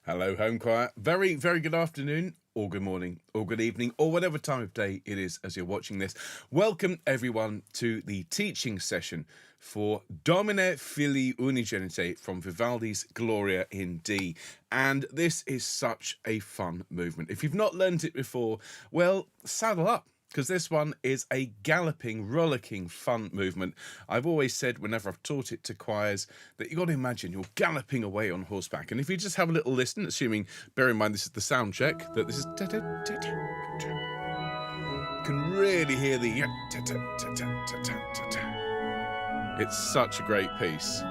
Hello, Homechoir. Very, very good afternoon, or good morning, or good evening, or whatever time of day it is as you're watching this. Welcome, everyone, to the teaching session for Domine Fili Unigenite from Vivaldi's Gloria in D. And this is such a fun movement. If you've not learned it before, well, saddle up, because this one is a galloping, rollicking, fun movement. I've always said whenever I've taught it to choirs that you've got to imagine you're galloping away on horseback. And if you just have a little listen, assuming, bear in mind this is the sound check, that this is... You can really hear the... It's such a great piece.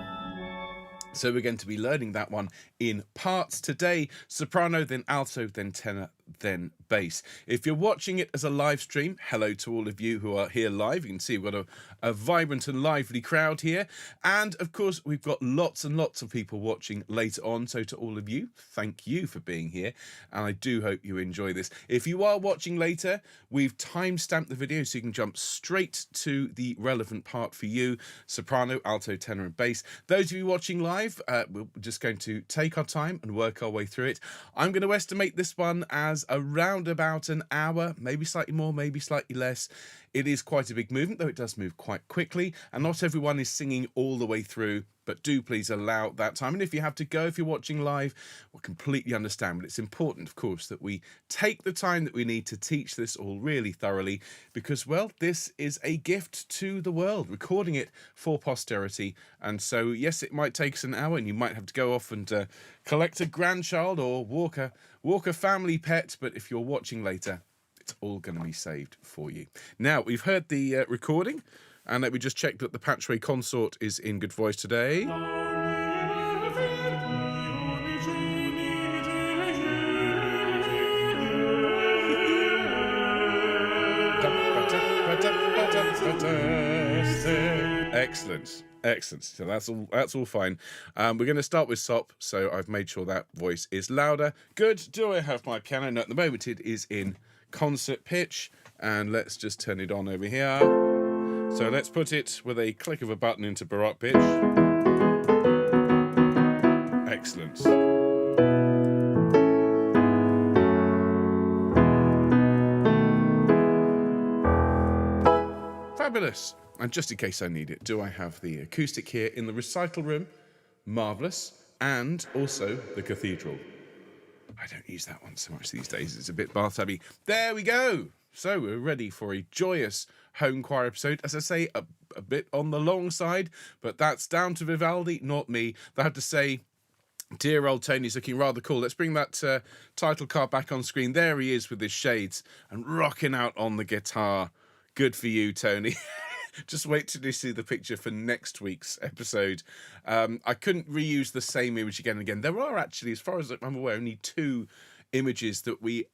So we're going to be learning that one in parts today. Soprano, then alto, then tenor, then bass. If you're watching it as a live stream, hello to all of you who are here live. You can see we've got a vibrant and lively crowd here. And of course, we've got lots and lots of people watching later on. So to all of you, thank you for being here. And I do hope you enjoy this. If you are watching later, we've time-stamped the video so you can jump straight to the relevant part for you. Soprano, alto, tenor and bass. Those of you watching live, we're just going to take our time and work our way through it. I'm going to estimate this one as around about an hour, maybe slightly more, maybe slightly less. It is quite a big movement, though it does move quite quickly, and not everyone is singing all the way through, but do please allow that time. And if you have to go, if you're watching live, we'll completely understand. But it's important, of course, that we take the time that we need to teach this all really thoroughly, because, well, this is a gift to the world, recording it for posterity. And so, yes, it might take us an hour, and you might have to go off and collect a grandchild or walk a family pet. But if you're watching later, it's all going to be saved for you. Now, we've heard the recording, and we just checked that the Patchway Consort is in good voice today. Excellent. Excellent. So that's all fine. We're going to start with sop, so I've made sure that voice is louder. Good. Do I have my piano? No, at the moment it is in concert pitch, and let's just turn it on over here. So let's put it with a click of a button into baroque pitch. Excellent. Fabulous. And just in case I need it, do I have the acoustic here in the recital room? Marvellous. And also the cathedral. I don't use that one so much these days. It's a bit bathtubby. There we go. So we're ready for a joyous home choir episode. As I say, a bit on the long side, but that's down to Vivaldi, not me. I have to say, dear old Tony's looking rather cool. Let's bring that title card back on screen. There he is with his shades and rocking out on the guitar. Good for you, Tony. Just wait till you see the picture for next week's episode. I couldn't reuse the same image again and again. There are actually, as far as I'm aware, only 2 images that we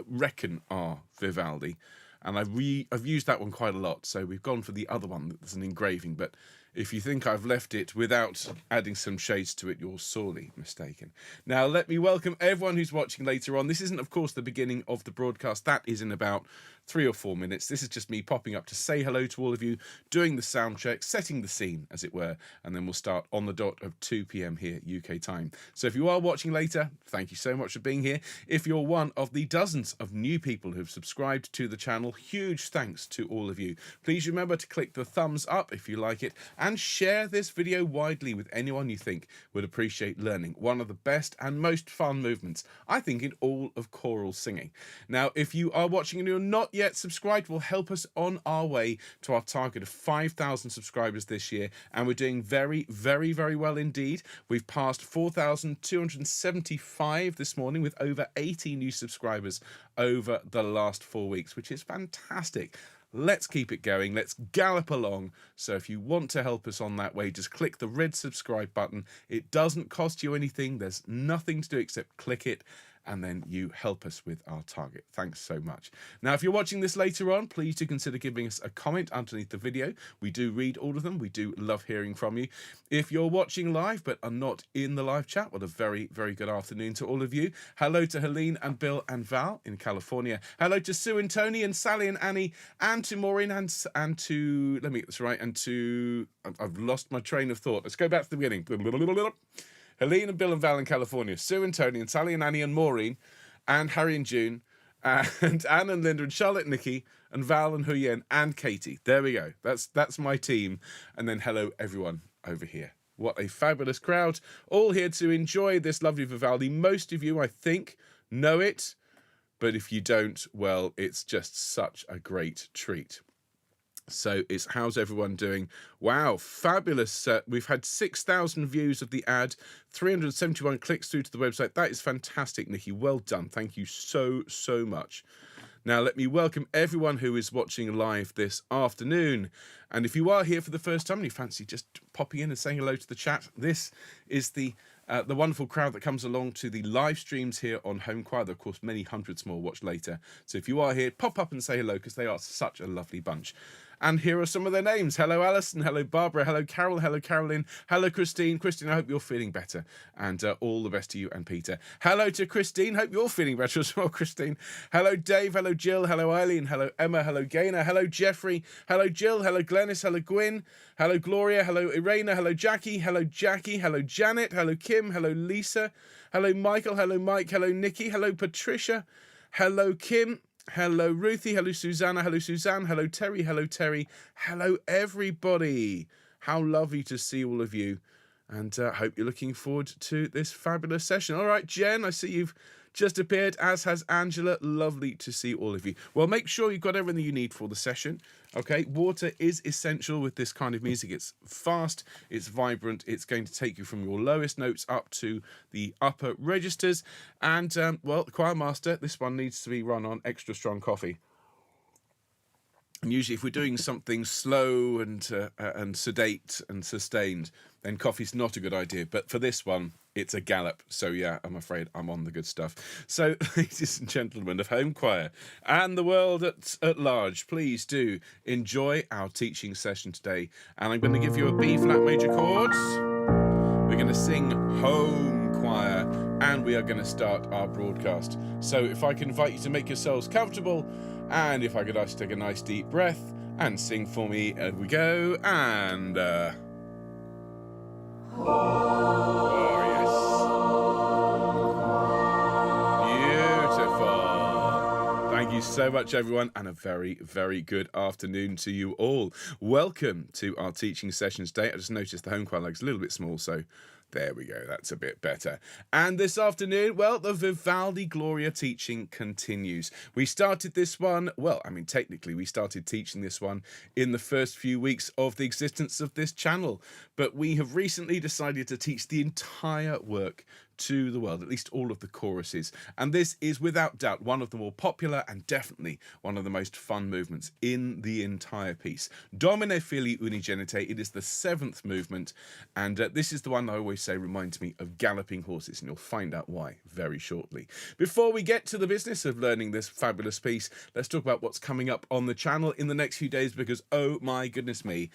reckon are Vivaldi. And I've used that one quite a lot. So we've gone for the other one that's an engraving. But if you think I've left it without adding some shades to it, you're sorely mistaken. Now, let me welcome everyone who's watching later on. This isn't, of course, the beginning of the broadcast. That is in about 3 or 4 minutes. This is just me popping up to say hello to all of you, doing the sound check, setting the scene, as it were, and then we'll start on the dot of 2 p.m. here, UK time. So if you are watching later, thank you so much for being here. If you're one of the dozens of new people who've subscribed to the channel, huge thanks to all of you. Please remember to click the thumbs up if you like it, and share this video widely with anyone you think would appreciate learning one of the best and most fun movements, I think, in all of choral singing. Now, if you are watching and you're not yet subscribed, will help us on our way to our target of 5,000 subscribers this year, and we're doing very, very, very well indeed. We've passed 4,275 this morning with over 80 new subscribers over the last 4 weeks, which is fantastic. Let's keep it going. Let's gallop along. So if you want to help us on that way, just click the red subscribe button. It doesn't cost you anything. There's nothing to do except click it, and then you help us with our target. Thanks so much. Now, if you're watching this later on, please do consider giving us a comment underneath the video. We do read all of them. We do love hearing from you. If you're watching live but are not in the live chat, well, a very, very good afternoon to all of you. Hello to Helene and Bill and Val in California. Hello to Sue and Tony and Sally and Annie, and to Maureen and to, let me get this right, and to, I've lost my train of thought. Let's go back to the beginning. Helene and Bill and Val in California, Sue and Tony and Sally and Annie and Maureen and Harry and June and Anne and Linda and Charlotte and Nikki and Val and Huyen and Katie. There we go. That's my team. And then hello everyone over here. What a fabulous crowd. All here to enjoy this lovely Vivaldi. Most of you, I think, know it. But if you don't, well, it's just such a great treat. So it's how's everyone doing? Wow, fabulous. We've had 6,000 views of the ad, 371 clicks through to the website. That is fantastic, Nikki. Well done. Thank you so, so much. Now, let me welcome everyone who is watching live this afternoon. And if you are here for the first time and you fancy just popping in and saying hello to the chat, this is the wonderful crowd that comes along to the live streams here on Homechoir. There are, of course, many hundreds more watch later. So if you are here, pop up and say hello because they are such a lovely bunch. And here are some of their names. Hello, Alison. Hello, Barbara. Hello, Carol. Hello, Carolyn. Hello, Christine. Christine, I hope you're feeling better. And all the best to you and Peter. Hello to Christine. Hope you're feeling better as well, Christine. Hello, Dave. Hello, Jill. Hello, Eileen. Hello, Emma. Hello, Gaynor. Hello, Jeffrey. Hello, Jill. Hello, Glennis. Hello, Gwyn. Hello, Gloria. Hello, Irena. Hello, Jackie. Hello, Jackie. Hello, Janet. Hello, Kim. Hello, Lisa. Hello, Michael. Hello, Mike. Hello, Nikki. Hello, Patricia. Hello, Kim. Hello, Ruthie. Hello, Susanna. Hello, Suzanne. Hello, Terry. Hello, Terry. Hello, everybody. How lovely to see all of you. And hope you're looking forward to this fabulous session. All right, Jen, I see you've just appeared, as has Angela. Lovely to see all of you. Well, make sure you've got everything you need for the session. Okay, water is essential with this kind of music. It's fast, it's vibrant, it's going to take you from your lowest notes up to the upper registers. And, well, the choir master, this one needs to be run on extra strong coffee. And usually if we're doing something slow and sedate and sustained, then coffee's not a good idea. But for this one, it's a gallop. So, yeah, I'm afraid I'm on the good stuff. So, ladies and gentlemen of Homechoir and the world at large, please do enjoy our teaching session today. And I'm going to give you a B flat major chord. We're going to sing Homechoir and we are going to start our broadcast. So if I can invite you to make yourselves comfortable and if I could ask you to take a nice deep breath and sing for me, here we go, and oh yes, beautiful. Thank you so much, everyone, and a very, very good afternoon to you all. Welcome to our teaching session today. I just noticed the Homechoir leg's a little bit small, so there we go, that's a bit better. And this afternoon, well, the Vivaldi Gloria teaching continues. We started this one, well, I mean, technically we started teaching this one in the first few weeks of the existence of this channel, but we have recently decided to teach the entire work to the world, at least all of the choruses. And this is without doubt one of the more popular and definitely one of the most fun movements in the entire piece. Domine Fili Unigenite, it is the 7th movement, and this is the one I always say reminds me of galloping horses, and you'll find out why very shortly. Before we get to the business of learning this fabulous piece, let's talk about what's coming up on the channel in the next few days, because oh my goodness me,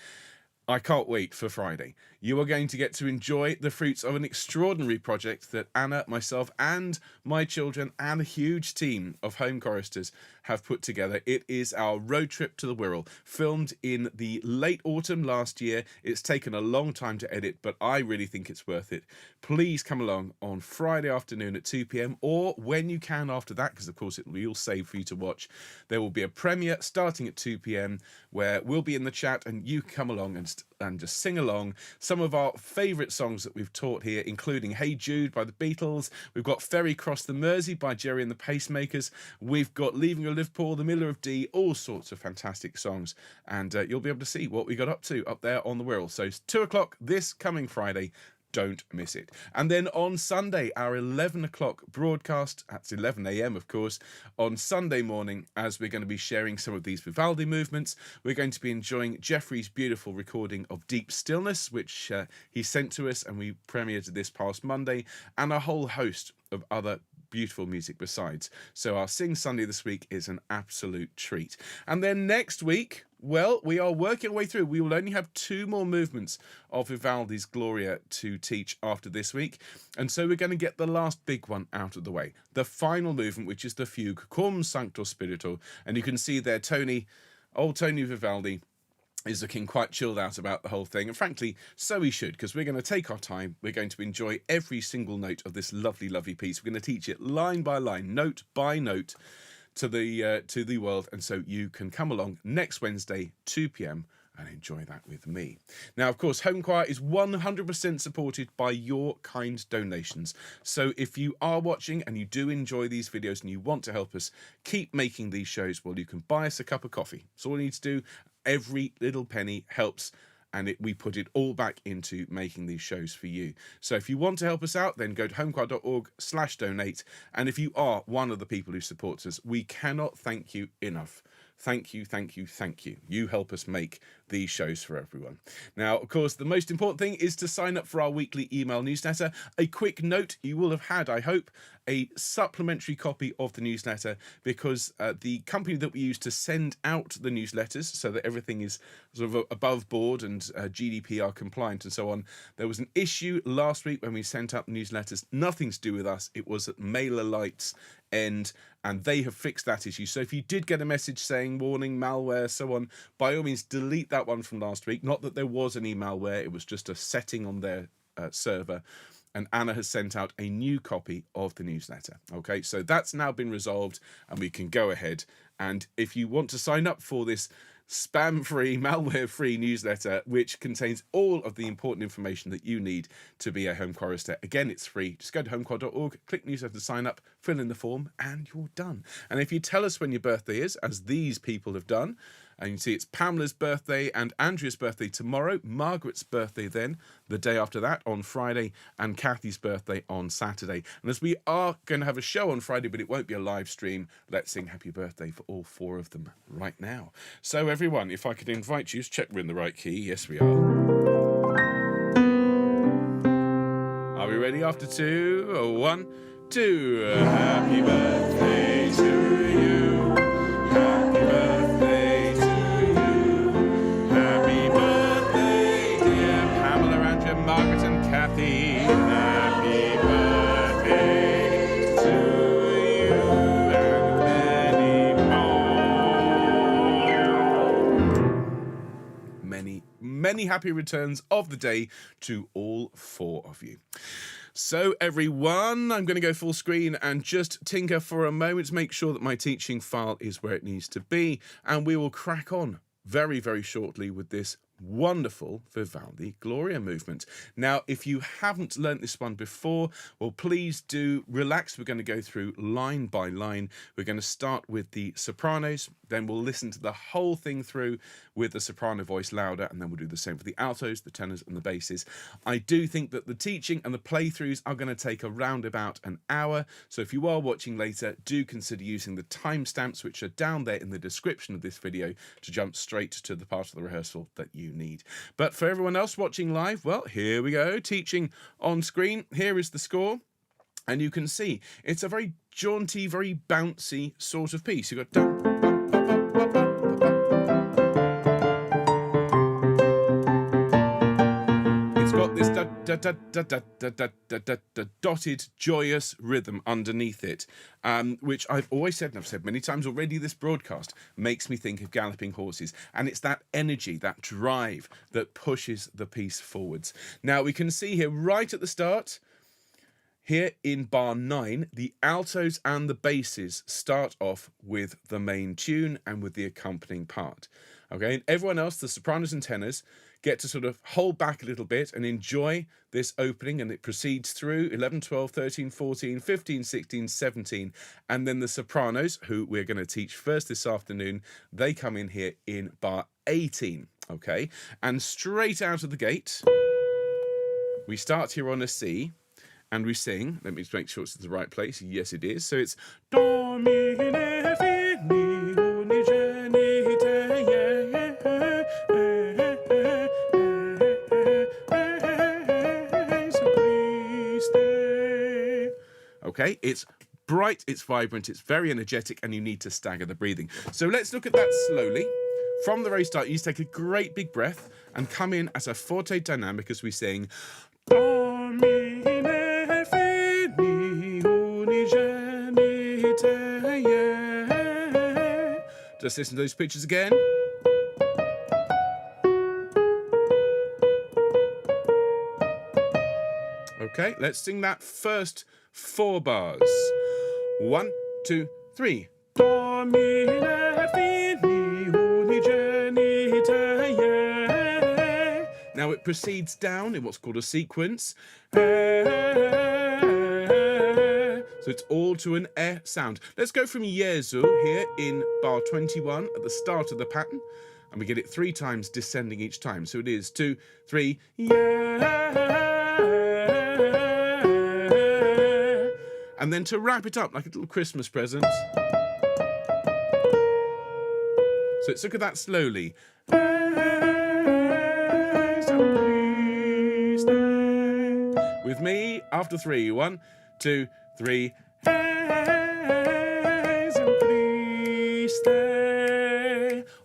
I can't wait for Friday. You are going to get to enjoy the fruits of an extraordinary project that Anna, myself, and my children, and a huge team of home choristers have put together. It is our road trip to the Wirral, filmed in the late autumn last year. It's taken a long time to edit, but I really think it's worth it. Please come along on Friday afternoon at 2 p.m. or when you can after that, because of course it will be all saved for you to watch. There will be a premiere starting at 2 p.m. where we'll be in the chat and you can come along and just sing along some of our favourite songs that we've taught here, including Hey Jude by the Beatles. We've got Ferry Cross the Mersey by Jerry and the Pacemakers. We've got Leaving of Liverpool, The Miller of Dee, all sorts of fantastic songs. And you'll be able to see what we got up to up there on the Wirral. So it's 2 o'clock this coming Friday. Don't miss it. And then on Sunday, our 11 o'clock broadcast, that's 11 a.m. of course, on Sunday morning, as we're going to be sharing some of these Vivaldi movements. We're going to be enjoying Jeffrey's beautiful recording of Deep Stillness, which he sent to us, and we premiered this past Monday, and a whole host of other beautiful music besides. So our Sing Sunday this week is an absolute treat. And then next week, well, we are working our way through. We will only have 2 more movements of Vivaldi's Gloria to teach after this week. And so we're going to get the last big one out of the way. The final movement, which is the fugue, Cum Sancto Spiritu. And you can see there Tony, old Tony Vivaldi, is looking quite chilled out about the whole thing, and frankly, so he should, because we're going to take our time. We're going to enjoy every single note of this lovely, lovely piece. We're going to teach it line by line, note by note, to the world, and so you can come along next Wednesday, 2 p.m. and enjoy that with me. Now, of course, Homechoir is 100% supported by your kind donations. So if you are watching and you do enjoy these videos and you want to help us keep making these shows, well, you can buy us a cup of coffee. That's all you need to do. Every little penny helps, and we put it all back into making these shows for you. So if you want to help us out, then go to homechoir.org/donate. And if you are one of the people who supports us, we cannot thank you enough. Thank you, thank you, thank you. You help us make these shows for everyone. Now, of course, the most important thing is to sign up for our weekly email newsletter. A quick note, you will have had, I hope, a supplementary copy of the newsletter, because the company that we use to send out the newsletters so that everything is sort of above board and GDPR compliant and so on, there was an issue last week when we sent out the newsletters. Nothing to do with us. It was at MailerLite's end, and they have fixed that issue. So if you did get a message saying warning, malware, so on, by all means delete that one from last week. Not that there was any malware, it was just a setting on their server. And Anna has sent out a new copy of the newsletter. Okay, so that's now been resolved, and we can go ahead. And if you want to sign up for this spam-free, malware-free newsletter, which contains all of the important information that you need to be a home chorister, again, it's free. Just go to homechoir.org, click newsletter, sign up, fill in the form, and you're done. And if you tell us when your birthday is, as these people have done, and you can see it's Pamela's birthday and Andrea's birthday tomorrow, Margaret's birthday then, the day after that on Friday, and Kathy's birthday on Saturday. And as we are going to have a show on Friday, but it won't be a live stream, let's sing happy birthday for all 4 of them right now. So everyone, if I could invite you, to check we're in the right key. Yes, we are. Are we ready after 2? 1, 2. Happy birthday to you. Happy birthday to you. Happy birthday, dear Pamela, Andrea, Margaret, and Kathy. Happy birthday to you and many more. Many happy returns of the day to all 4 of you. So everyone, I'm going to go full screen and just tinker for a moment to make sure that my teaching file is where it needs to be, and we will crack on very, very shortly with this wonderful Vivaldi Gloria movement. Now, if you haven't learnt this one before, well, please do relax. We're going to go through line by line. We're going to start with the sopranos, then we'll listen to the whole thing through with the soprano voice louder, and then we'll do the same for the altos, the tenors, and the basses. I do think that the teaching and the playthroughs are going to take around about an hour, so if you are watching later, do consider using the timestamps which are down there in the description of this video to jump straight to the part of the rehearsal that you need. But for everyone else watching live, well, here we go, teaching on screen. Here is the score, and you can see it's a very jaunty, very bouncy sort of piece. You've got dum, bum, bum, bum, bum, bum, bum, bum. It's got this da da da da da da da da da da dotted joyous rhythm underneath it, which I've always said, and I've said many times already this broadcast, makes me think of galloping horses. And it's that energy, that drive that pushes the piece forwards. Now we can see here right at the start, here in bar 9, the altos and the basses start off with the main tune and with the accompanying part. Okay, and everyone else, the sopranos and tenors, get to sort of hold back a little bit and enjoy this opening, and it proceeds through 11, 12, 13, 14, 15, 16, 17, and then the sopranos, who we're going to teach first this afternoon, they come in here in bar 18, okay? And straight out of the gate, we start here on a C, and we sing. Let me just make sure it's in the right place. Yes, it is. So it's Domine Fili Unigenite. Okay, it's bright, it's vibrant, it's very energetic, and you need to stagger the breathing. So let's look at that slowly. From the very start, you need to take a great big breath and come in as a forte dynamic as we sing Domine Fili Unigenite. Just listen to those pitches again. Okay, let's sing that first 4 bars. 1, 2, 3. Domine Fili Unigenite. Now it proceeds down in what's called a sequence. So it's all to an eh sound. Let's go from Jesu here in bar 21 at the start of the pattern. And we get it 3 times descending each time. So it is 2, 3, and then to wrap it up like a little Christmas present. So let's look at that slowly. With me, after 3. 1, 2, 3.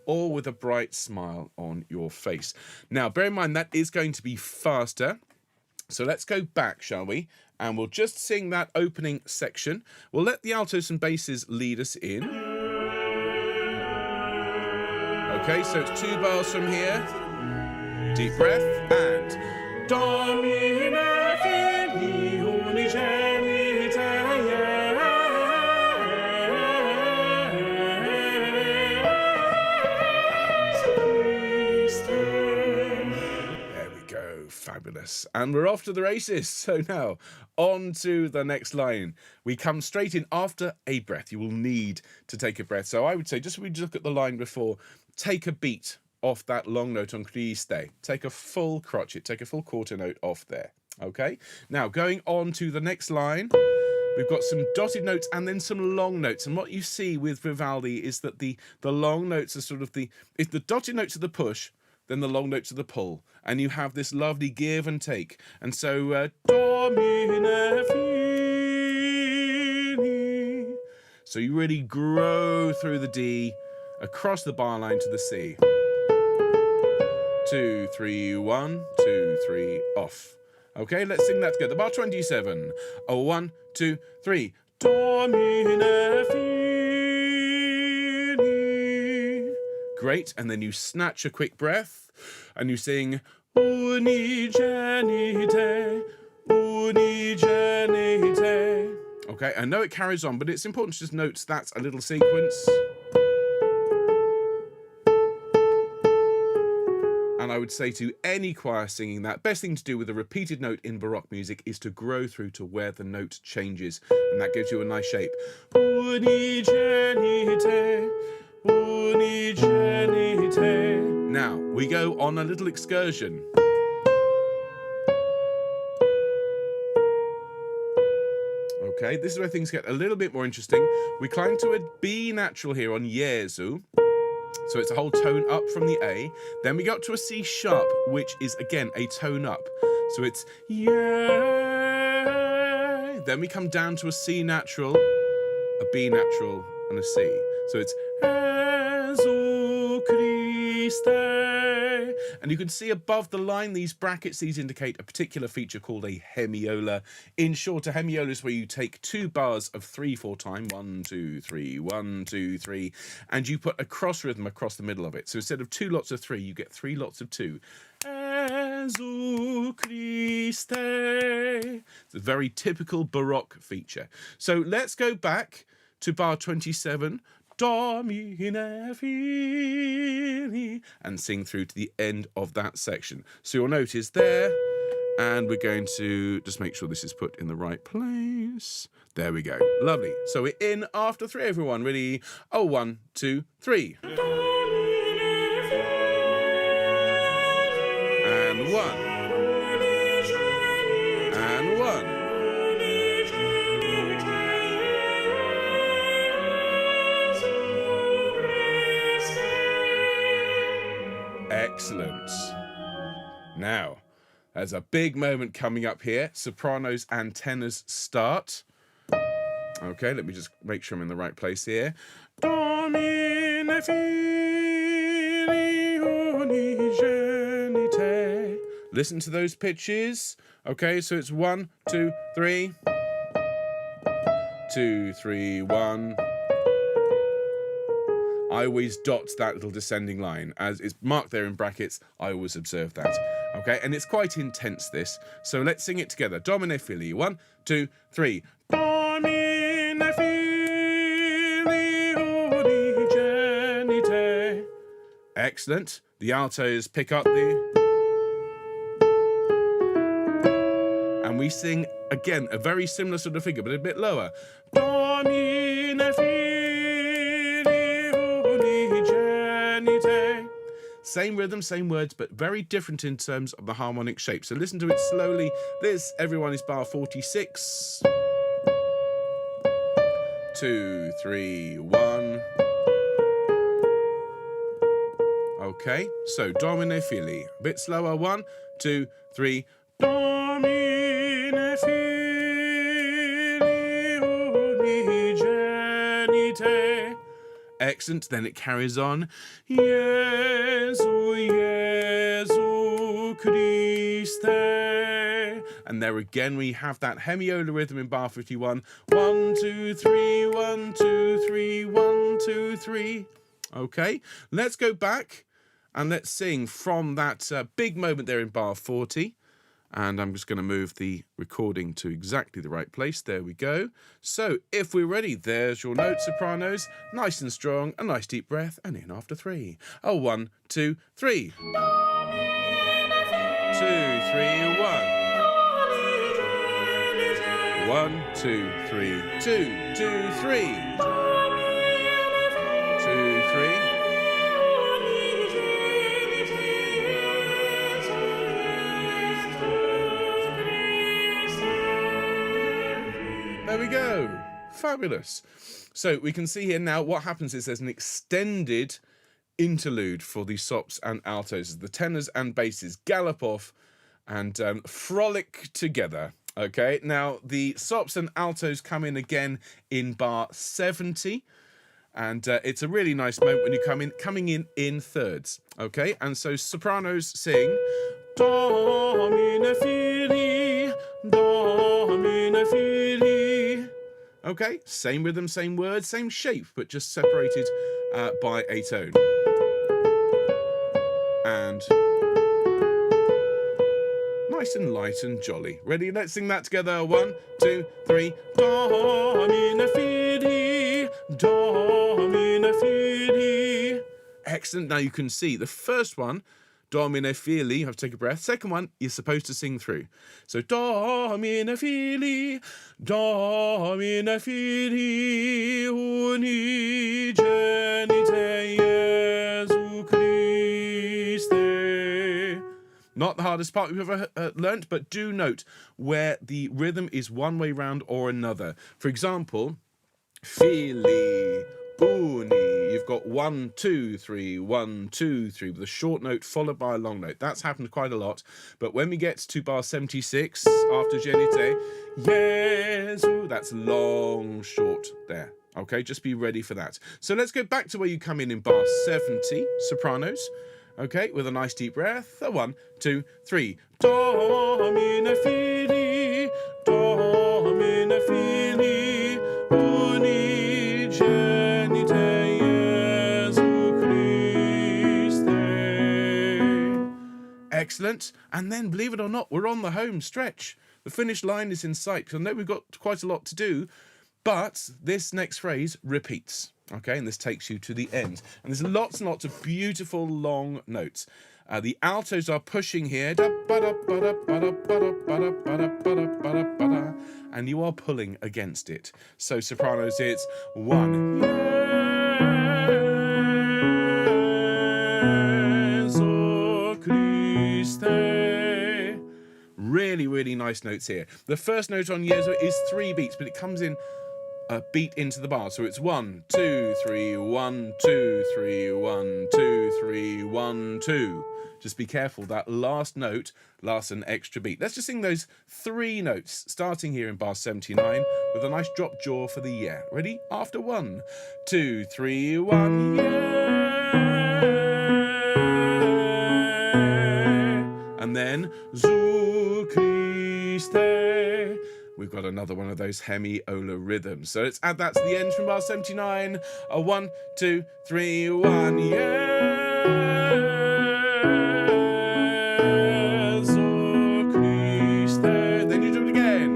All with a bright smile on your face. Now, bear in mind that is going to be faster. So let's go back, shall we? And we'll just sing that opening section. We'll let the altos and basses lead us in. Okay, so it's 2 bars from here. Deep breath and Domine Fili Unigenite. There we go, fabulous. And we're off to the races. So now, on to the next line. We come straight in after a breath. You will need to take a breath. So I would say, just if we look at the line before, take a beat off that long note on Christe. Take a full crotchet, take a full quarter note off there. Okay? Now, going on to the next line, we've got some dotted notes and then some long notes. And what you see with Vivaldi is that the long notes are sort of if the dotted notes are the push, then the long notes are the pull. And you have this lovely give and take. And so, Domine Fili. So you really grow through the D, across the bar line to the C. 2, 3, 1, 2, 3, off. Okay, let's sing that together. Bar 27. 1, 2, 3. Domine Fili. Great, and then you snatch a quick breath, and you sing Unigenite, Unigenite. Okay, I know it carries on, but it's important to just note that's a little sequence. And I would say to any choir singing that, best thing to do with a repeated note in Baroque music is to grow through to where the note changes, and that gives you a nice shape. Unigenite, Unigenite. Now, we go on a little excursion. Okay, this is where things get a little bit more interesting. We climb to a B natural here on Jesu. So it's a whole tone up from the A. Then we go up to a C sharp, which is, again, a tone up. So it's yeah. Then we come down to a C natural, a B natural, and a C. So it's Jesu Christe. And you can see above the line, these brackets, these indicate a particular feature called a hemiola. In short, a hemiola is where you take 2 bars of 3/4 time, 1, 2, 3, 1, 2, 3, and you put a cross rhythm across the middle of it. So instead of 2 lots of 3, you get 3 lots of 2. Jesu Christe. It's a very typical Baroque feature. So let's go back to bar 27. Domine Fili, and sing through to the end of that section. So your note is there, and we're going to just make sure this is put in the right place. There we go. Lovely. So we're in after 3, everyone. Ready? 1, 2, 3. And 1. And 1. Excellent. Now, there's a big moment coming up here. Sopranos and tenors start. Okay, let me just make sure I'm in the right place here. Domine Fili Unigenite. Listen to those pitches. Okay, so it's 1, 2, 3. 2, 3, 1. I always dot that little descending line. As it's marked there in brackets, I always observe that. Okay, and it's quite intense, this. So let's sing it together. Domine Fili. 1, 2, 3. Domine Fili Unigenite. Excellent. The altos pick up and we sing, again, a very similar sort of figure, but a bit lower. Domine Fili Unigenite. Same rhythm, same words, but very different in terms of the harmonic shape. So listen to it slowly. This, everyone, is bar 46. 2, 3, 1. Okay, so Domine Fili. A bit slower. 1, 2, 3. Domine Fili Unigenite. Excellent. Then it carries on. Jesu, Jesu Christe. And there again we have that hemiola rhythm in bar 51. 1, 2, 3, 1, 2, 3, 1, 2, 3. Okay, let's go back and let's sing from that big moment there in bar 40. And I'm just going to move the recording to exactly the right place. There we go. So if we're ready, there's your note, sopranos. Nice and strong, a nice deep breath, and in after 3. Oh, 1, 2, 3. 2, 3, 1. 1, 2, 3. 2, 2, 3. 2, 3. There we go. Fabulous. So we can see here now what happens is there's an extended interlude for the sops and altos as the tenors and basses gallop off and frolic together. Okay, now the sops and altos come in again in bar 70. And it's a really nice moment when you coming in thirds. Okay, and so sopranos sing Domine Fili, Domine Fili. Okay, same rhythm, same words, same shape, but just separated by a tone. And nice and light and jolly. Ready? Let's sing that together. 1, 2, 3. Domine Fili, Domine Fili. Excellent. Now you can see the first one, Domine Fili, you have to take a breath. Second one, you're supposed to sing through. So Domine Fili, Domine Fili Unigenite Jesu Christe. Not the hardest part we've ever learnt, but do note where the rhythm is one way round or another. For example, Fili, Uni. You've got 1, 2, 3, 1, 2, 3 with a short note followed by a long note. That's happened quite a lot. But when we get to bar 76 after Genite, Jesu, that's long, short there. Okay, just be ready for that. So let's go back to where you come in bar 70, sopranos. Okay, with a nice deep breath. 1, 2, 3. Domine Fili, Domine Fili, Unigenite Jesu Christe. Excellent. And then, believe it or not, we're on the home stretch. The finish line is in sight. Because I know we've got quite a lot to do, but this next phrase repeats. Okay, and this takes you to the end. And there's lots and lots of beautiful long notes. The altos are pushing here. And you are pulling against it. So sopranos, it's 1. Jesu Christe. Really, really nice notes here. The first note on Jesu is 3 beats, but it comes in a beat into the bar. So it's 1, 2, 3, 1, 2, 3, 1, 2, 3, 1, 2. Just be careful, that last note lasts an extra beat. Let's just sing those 3 notes, starting here in bar 79, with a nice drop jaw for the yeah. Ready? After 1, 2, 3, 1, yeah. And then, Zu Christe, we've got another one of those hemi-ola rhythms. So let's add that to the end from bar 79. A 1, 2, 3, 1. Yes, O Christe. Then you do it again.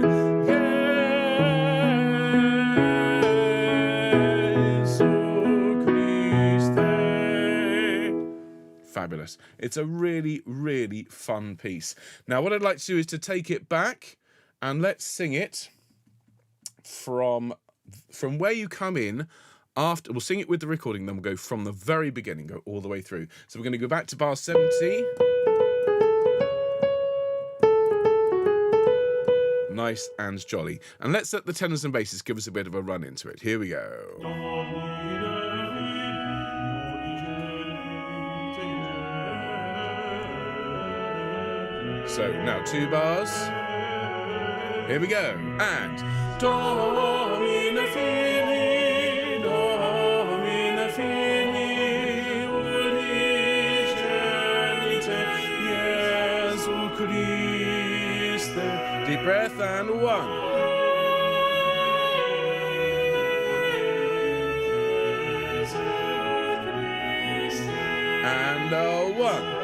Yes, O Christe. Fabulous. It's a really, really fun piece. Now, what I'd like to do is to take it back and let's sing it from where you come in after. We'll sing it with the recording, then we'll go from the very beginning, go all the way through. So we're going to go back to bar 70. Nice and jolly. And let's let the tenors and basses give us a bit of a run into it. Here we go. So now 2 bars. Here we go. And Domine Fili, Domine Fili Unigenite, Jesu Christe. Deep breath and 1. And a 1.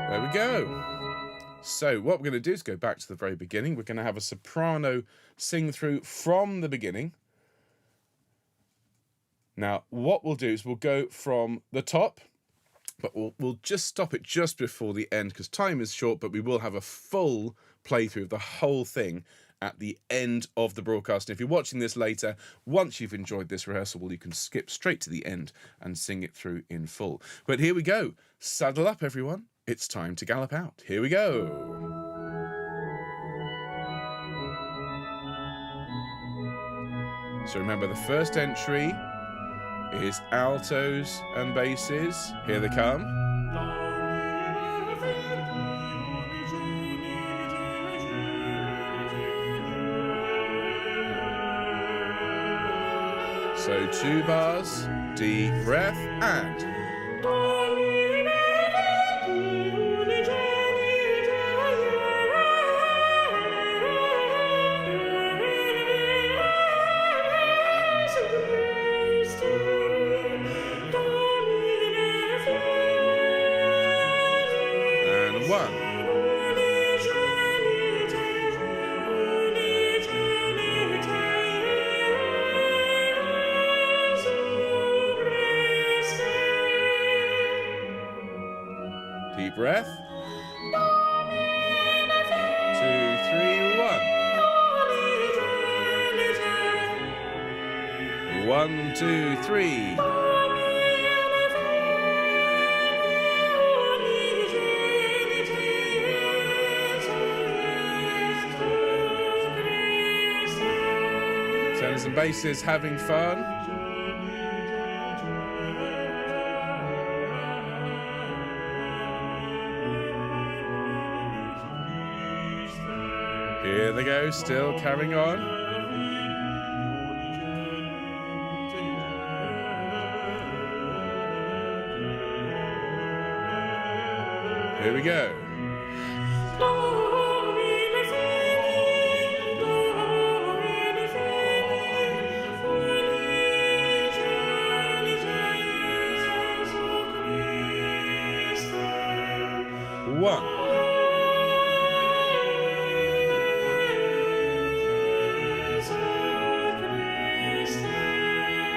There we go. So what we're going to do is go back to the very beginning. We're going to have a soprano sing through from the beginning. Now, what we'll do is we'll go from the top, but we'll just stop it just before the end because time is short, but we will have a full playthrough of the whole thing at the end of the broadcast. And if you're watching this later, once you've enjoyed this rehearsal, well, you can skip straight to the end and sing it through in full. But here we go. Saddle up, everyone. It's time to gallop out. Here we go. So remember, the first entry is altos and basses. Here they come. So 2 bars, deep breath, and deep breath. 2, 3, 1. 1, 2, 3. Tenors and basses having fun. Here they go, still carrying on. Here we go. One.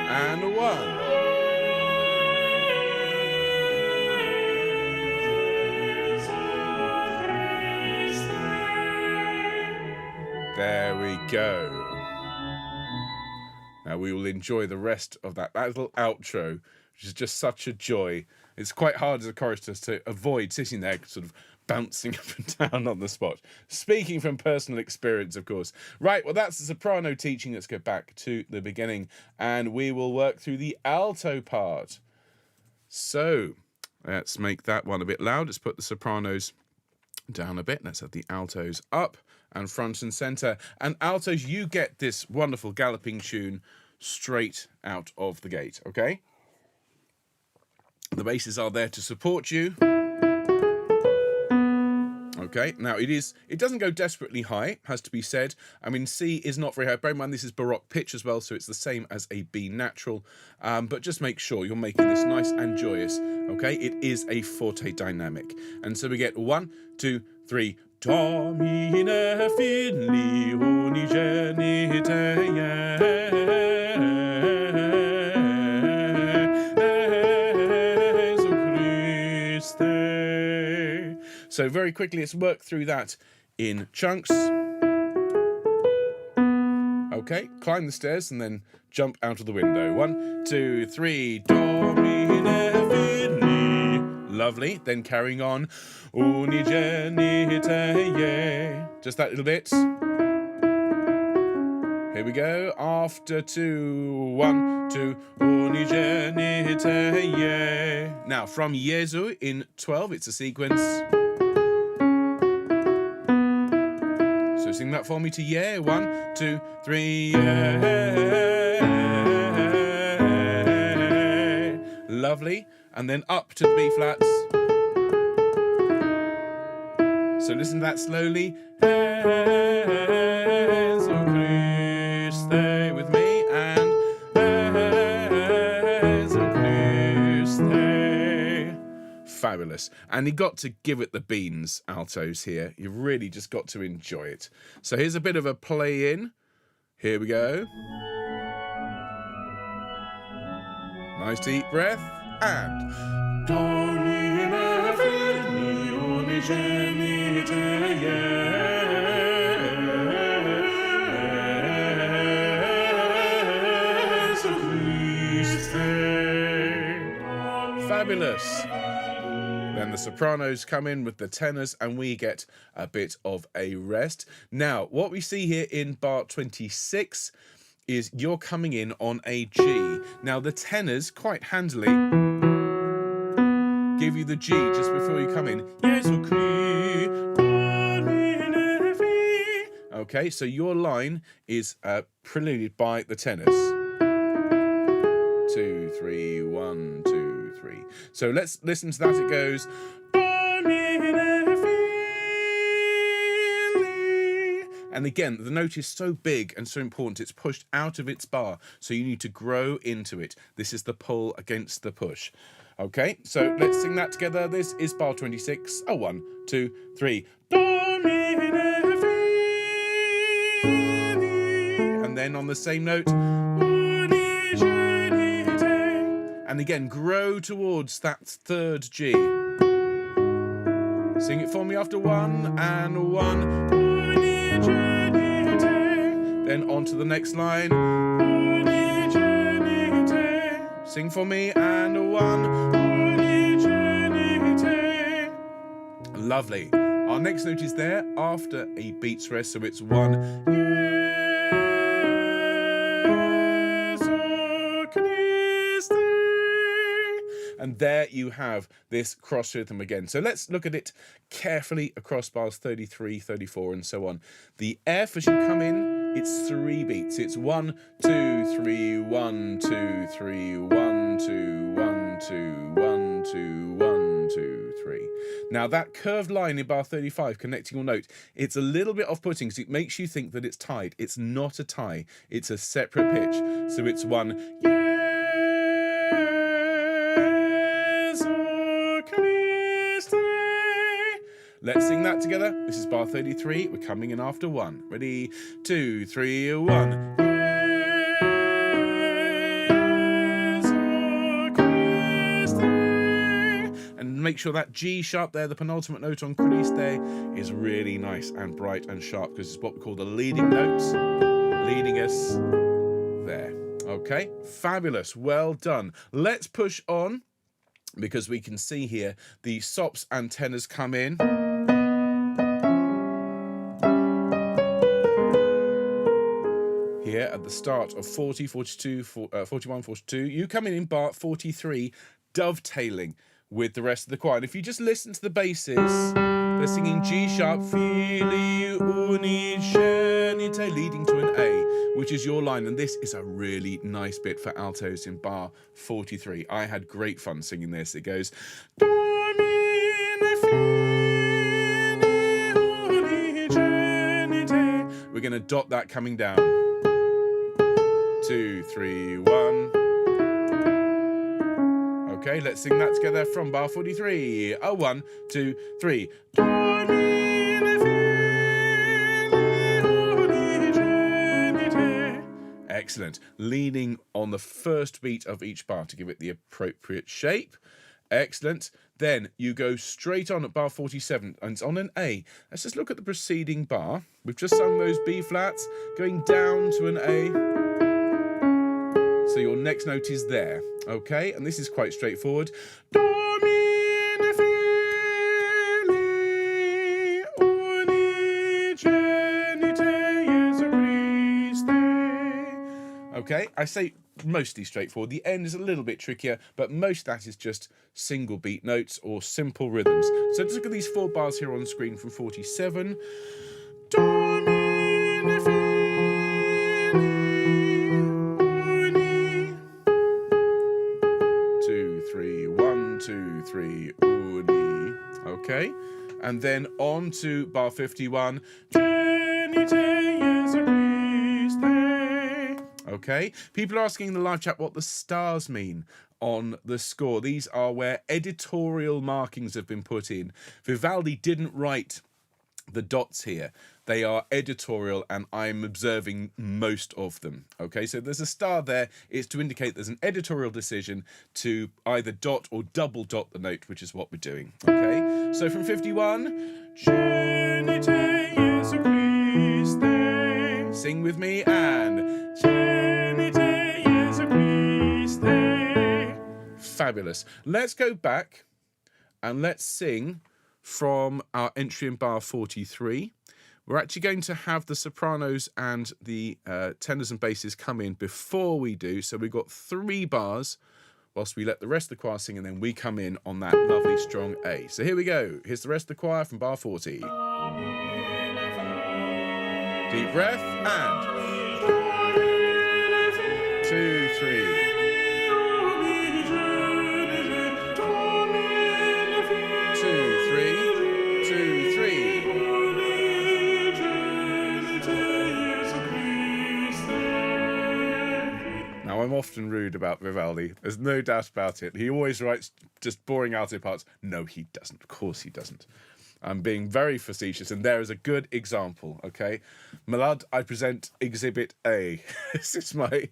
And 1. There we go. Now we will enjoy the rest of that little outro, which is just such a joy. It's quite hard as a chorister to avoid sitting there sort of bouncing up and down on the spot. Speaking from personal experience, of course. Right, well, that's the soprano teaching. Let's go back to the beginning, and we will work through the alto part. So let's make that one a bit loud. Let's put the sopranos down a bit. Let's have the altos up and front and center. And altos, you get this wonderful galloping tune straight out of the gate, okay? The basses are there to support you. Okay, now it doesn't go desperately high, has to be said. I mean, C is not very high. Bear in mind, this is Baroque pitch as well, so it's the same as a B natural. But just make sure you're making this nice and joyous. Okay, it is a forte dynamic. And so we get 1, 2, 3. Domine Fili Unigenite. So very quickly, let's work through that in chunks. Okay, climb the stairs and then jump out of the window. 1, 2, 3. Domine Fili. Lovely. Then carrying on. Unigenite. Just that little bit. Here we go. After 2, 1, 2. Unigenite. Now from Jesu in 12, it's a sequence. So sing that for me to yeah. 1, 2, 3. Yeah. Lovely. And then up to the B flats. So listen to that slowly. Stay with me and fabulous. And you got to give it the beans, altos here. You've really just got to enjoy it. So here's a bit of a play in. Here we go. Nice deep breath. And Domine Fili Unigenite. Fabulous. Then the sopranos come in with the tenors and we get a bit of a rest. Now, what we see here in bar 26 is you're coming in on a G. Now, the tenors, quite handily, give you the G just before you come in. Okay, so your line is preluded by the tenors. 2, 3, 1, 2, 3. So let's listen to that. It goes. And again, the note is so big and so important, it's pushed out of its bar. So you need to grow into it. This is the pull against the push. Okay, so let's sing that together. This is bar 26. 1, 2, 3. And then on the same note. And again, grow towards that third G. Sing it for me after 1 and 1. Then on to the next line. Sing for me and 1. Lovely. Our next note is there after a beat's rest, so it's 1. And there you have this cross rhythm again. So let's look at it carefully across bars 33, 34, and so on. The F as you come in, it's 3 beats. It's 1, 2, 3, 1, 2, 3, 1, 2, 1, 2, 1, 2, 1, 2, 3. Now that curved line in bar 35 connecting your note, it's a little bit off-putting because it makes you think that it's tied. It's not a tie. It's a separate pitch. So it's 1. Let's sing that together. This is bar 33. We're coming in after 1. Ready? 2, 3, 1. And make sure that G sharp there, the penultimate note on Christe, is really nice and bright and sharp because it's what we call the leading notes, leading us there. Okay, fabulous. Well done. Let's push on because we can see here the sops and tenors come in. Here at the start of 40, 42, 41, 42, you come in bar 43, dovetailing with the rest of the choir. And if you just listen to the basses, they're singing G sharp, Fili Unigenite. Unigenite, leading to an A, which is your line. And this is a really nice bit for altos in bar 43. I had great fun singing this. It goes, Domine Fili Unigenite. We're going to dot that coming down. 2, 3, 1. Okay, let's sing that together from bar 43. 1, 2, 3. Domine Fili Unigenite. Excellent. Leaning on the first beat of each bar to give it the appropriate shape. Excellent. Then you go straight on at bar 47, and it's on an A. Let's just look at the preceding bar. We've just sung those B flats, going down to an A. So your next note is there, okay? And this is quite straightforward. Domine Fili Unigenite Jesu Christe. Okay, I say mostly straightforward. The end is a little bit trickier, but most of that is just single beat notes or simple rhythms. So let's look at these 4 bars here on the screen from 47. Domine Fili. 2, 3, uni. Okay, and then on to bar 51. Okay, people are asking in the live chat what the stars mean on the score. These are where editorial markings have been put in. Vivaldi didn't write the dots here. They are editorial, and I'm observing most of them. Okay, so there's a star there. It's to indicate there's an editorial decision to either dot or double dot the note, which is what we're doing. Okay, so from 51, sing with me, and fabulous. Let's go back and let's sing from our entry in bar 43. We're actually going to have the sopranos and the tenors and basses come in before we do. So we've got 3 bars whilst we let the rest of the choir sing, and then we come in on that lovely strong A. So here we go. Here's the rest of the choir from bar 40. Deep breath, and 2, 3. I'm often rude about Vivaldi. There's no doubt about it. He always writes just boring alto parts. No, he doesn't. Of course he doesn't. I'm being very facetious, and there is a good example, okay? Milad, I present Exhibit A. This is my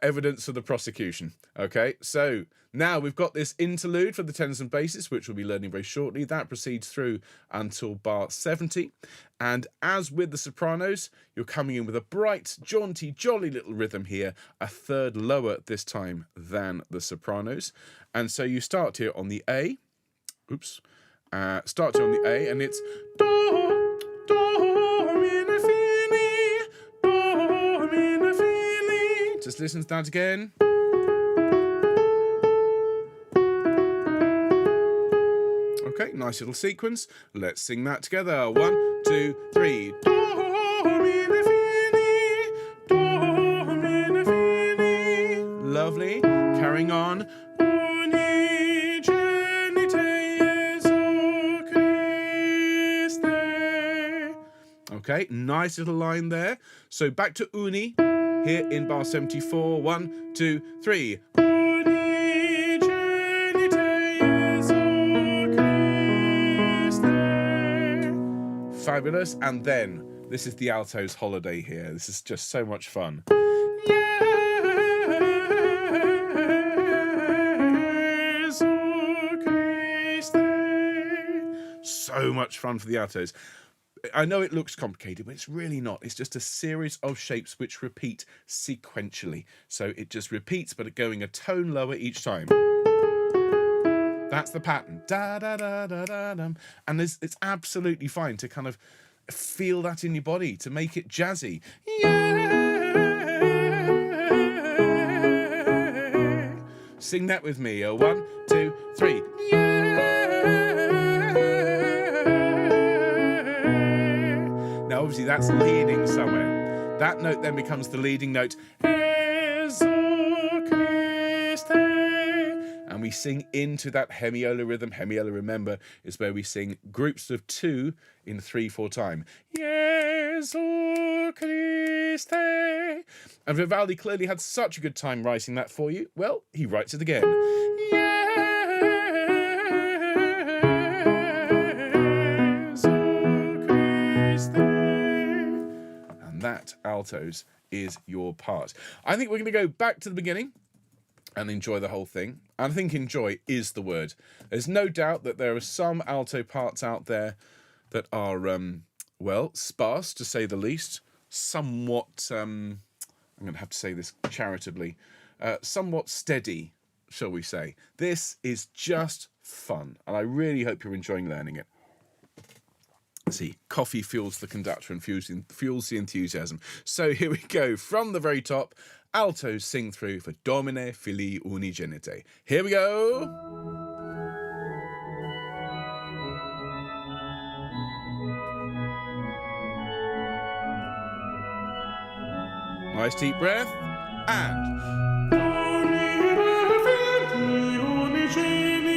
evidence for the prosecution, okay? So now we've got this interlude for the tenors and basses, which we'll be learning very shortly. That proceeds through until bar 70. And as with the sopranos, you're coming in with a bright, jaunty, jolly little rhythm here, a third lower this time than the sopranos. And so you start here on the A. Oops. Start here on the A, and it's do, Domine Fili, Domine Fili. Just listen to that again. Okay, nice little sequence. Let's sing that together. 1, 2, 3. Domine Fili, Domine Fili. Lovely. Carrying on. Okay, nice little line there. So back to uni here in bar 74. 1, 2, 3. Fabulous. And then this is the alto's holiday here. This is just so much fun. So much fun for the altos. I know it looks complicated, but it's really not. It's just a series of shapes which repeat sequentially. So it just repeats, but going a tone lower each time. That's the pattern. Da da da da da dum. And it's absolutely fine to kind of feel that in your body, to make it jazzy. Yeah. Sing that with me. 1, 2, 3. Yeah. Now, obviously, that's leading somewhere. That note then becomes the leading note. And we sing into that hemiola rhythm. Hemiola, remember, is where we sing groups of 2 in 3/4 time. Jesu Christe. And Vivaldi clearly had such a good time writing that for you. Well, he writes it again. Jesu Christe. And that, altos, is your part. I think we're going to go back to the beginning and enjoy the whole thing. I think enjoy is the word. There's no doubt that there are some alto parts out there that are, well, sparse, to say the least, somewhat, I'm going to have to say this charitably, somewhat steady, shall we say. This is just fun, and I really hope you're enjoying learning it. See, coffee fuels the conductor and fuels the enthusiasm. So here we go, from the very top, altos sing through for Domine Fili Unigenite. Here we go. Nice deep breath, and Domine Fili Unigenite.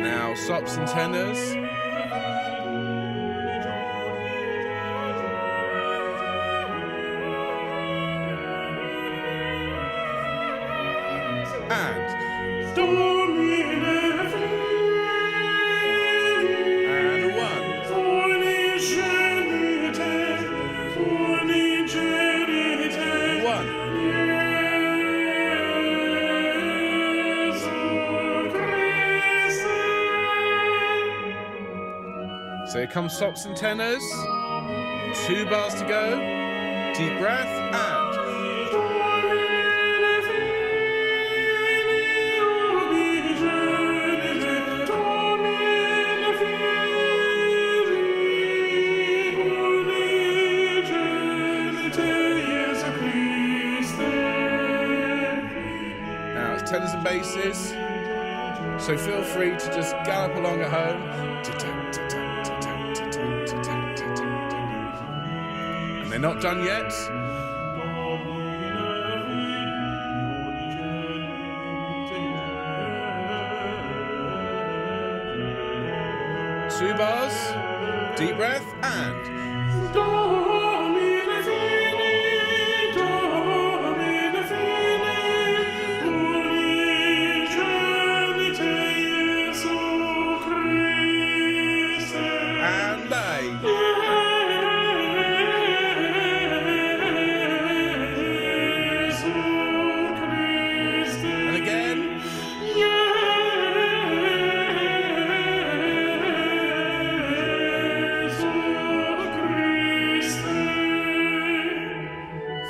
Now sops and tenors. And Domine. And one. One. So here comes sops and tenors. 2 bars to go. Deep breath, and now it's tenors and basses. So feel free to just gallop along at home. And they're not done yet. Two bars, deep breath, and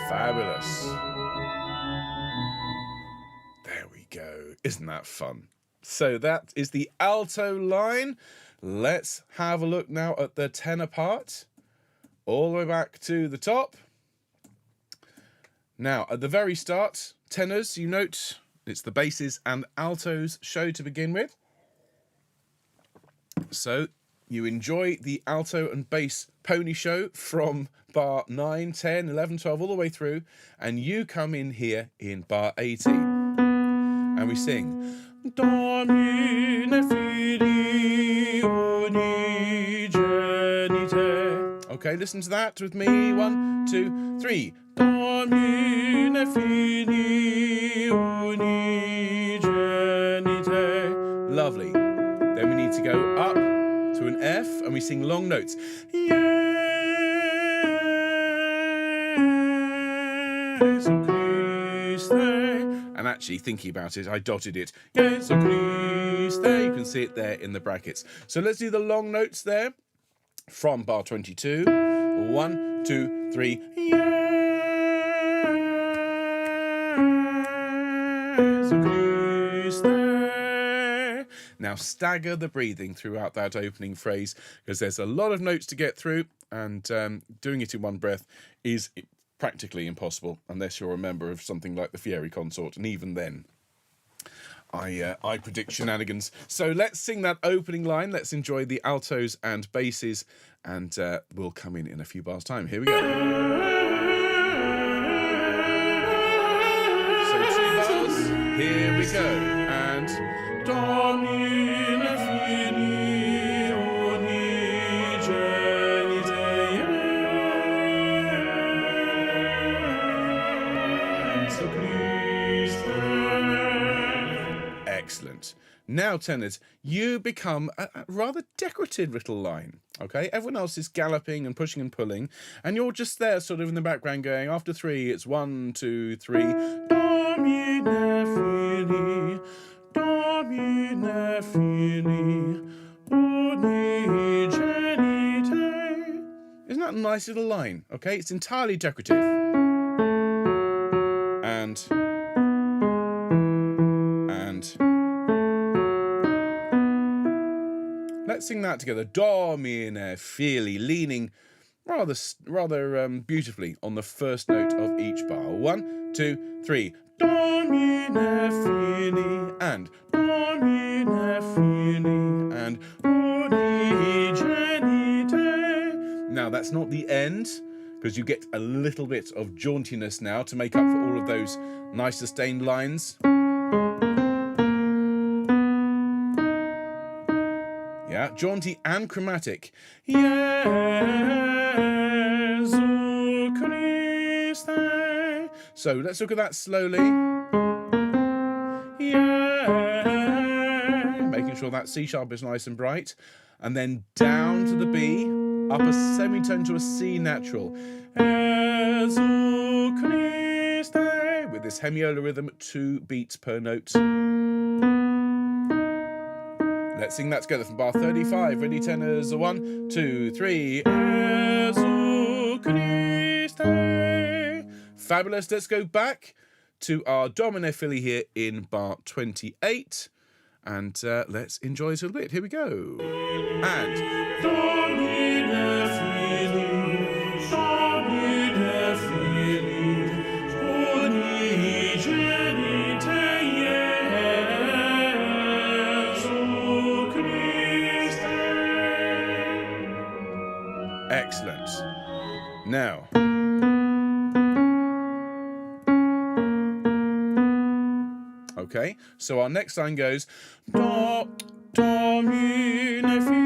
fabulous. There we go. Isn't that fun? So that is the alto line. Let's have a look now at the tenor part. All the way back to the top. Now, at the very start, tenors, you note, it's the basses and altos show to begin with. So you enjoy the alto and bass pony show from bar 9, 10, 11, 12, all the way through, and you come in here in bar 18. And we sing Domine Fili Unigenite. Okay, listen to that with me. 1, 2, 3. Domine Fili Unigenite. Lovely. Then we need to go up to an F and we sing long notes. And actually thinking about it, I dotted it. You can see it there in the brackets. So let's do the long notes there from bar 22. 1, 2, 3. Now stagger the breathing throughout that opening phrase, because there's a lot of notes to get through, and doing it in one breath is practically impossible unless you're a member of something like the Fieri Consort, and even then. I predict shenanigans. So let's sing that opening line. Let's enjoy the altos and basses, and we'll come in a few bars' time. Here we go. So 2 bars. Here we go. And Domine Fili Unigenite. Excellent. Now, tenors, you become a rather decorative little line, okay? Everyone else is galloping and pushing and pulling, and you're just there sort of in the background going, after 3, it's 1, 2, 3. Domine Fili, Domine Fili Unigenite. Isn't that a nice little line, okay? It's entirely decorative. And let's sing that together. Domine Fili, leaning rather beautifully on the first note of each bar. 1, 2, 3. Domine Fili and Domine Fili and Unigenite. Now that's not the end, because you get a little bit of jauntiness now to make up for all of those nice sustained lines. Yeah, jaunty and chromatic. Jesu Christe. So let's look at that slowly. Yeah. Making sure that C sharp is nice and bright. And then down to the B, up a semitone to a C natural. Jesu Christe. With this hemiola rhythm, 2 beats per note. Let's sing that together from bar 35. Ready, tenors? 1, 2, 3. Jesu Christe. Fabulous. Let's go back to our Domine Fili here in bar 28. And let's enjoy this a little bit. Here we go. And Domine Fili, Domine Fili, Unigenite. Excellent. Now, okay, so our next line goes Domine Fili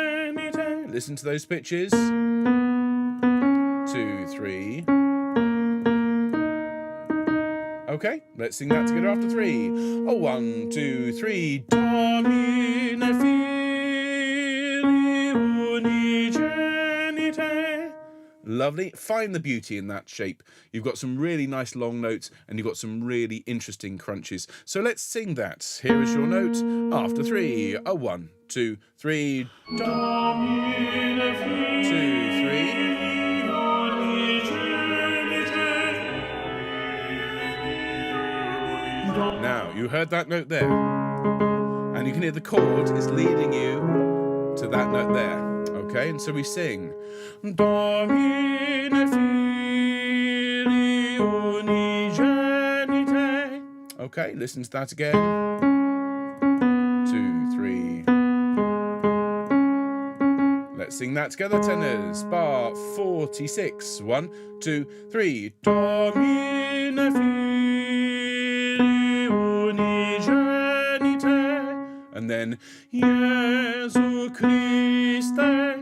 Unigenite. Listen to those pitches. 2, 3. Okay, let's sing that together after 3. 1, 2, 3. Domine Fili Unigenite. Lovely. Find the beauty in that shape. You've got some really nice long notes, and you've got some really interesting crunches. So let's sing that. Here is your note after 3. 1, 2, 3. Domine Fili 2, 3. Now, you heard that note there, and you can hear the chord is leading you to that note there, okay? And so we sing, Domine Fili Unigenite. Okay, listen to that again. 2, 3. Let's sing that together, tenors. Bar 46. 1, 2, 3. Domine Fili Unigenite. And then Jesu Christe.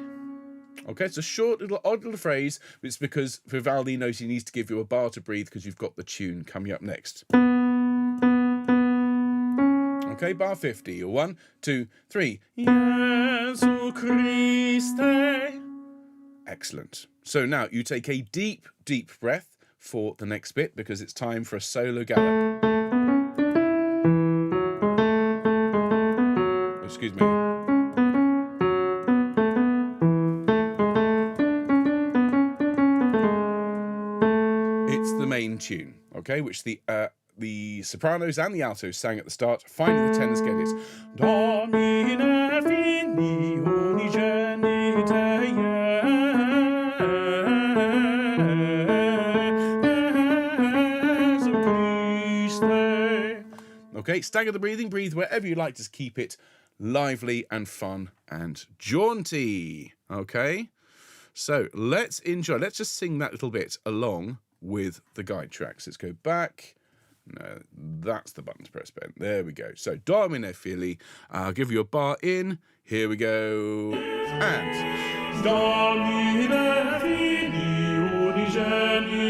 Okay, it's a short little odd little phrase, but it's because Vivaldi knows he needs to give you a bar to breathe because you've got the tune coming up next. Okay, bar 50. 1, 2, 3. Jesu Christe. Excellent. So now you take a deep, deep breath for the next bit, because it's time for a solo gallop. Excuse me. It's the main tune, okay, which the sopranos and the altos sang at the start. Finally, the tenors get it. Domine Fili Unigenite. Jesu Okay, stagger the breathing. Breathe wherever you like. Just keep it lively and fun and jaunty. Okay, so let's enjoy. Let's just sing that little bit along with the guide tracks. Let's go back. No, that's the button to press, Ben. There we go. So, Domine Fili. I'll give you a bar in. Here we go. And Domine Fili Unigenite.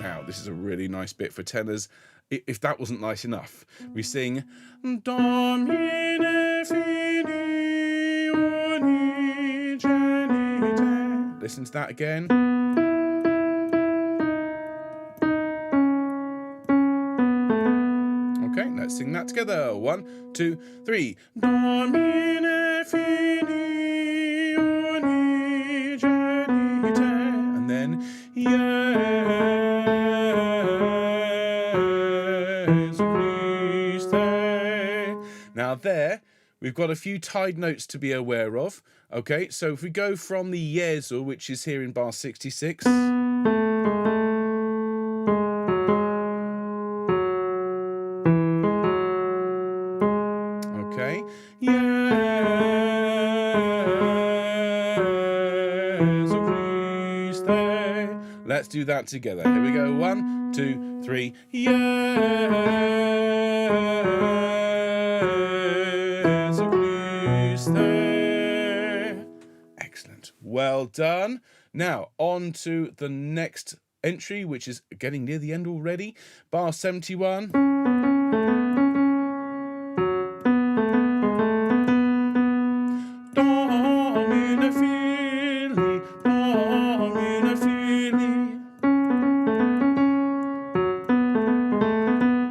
Now, this is a really nice bit for tenors. If that wasn't nice enough, we sing Domine Fili Unigenite. Listen to that again. Okay, let's sing that together. 1, 2, 3. Domine Fili Unigenite. And then now there, we've got a few tied notes to be aware of. Okay, so if we go from the Jesu, which is here in bar 66. Okay, let's do that together. Here we go. 1, 2, 3. Excellent. Well done. Now, on to the next entry, which is getting near the end already. Bar 71. Domine Fili, Domine Fili.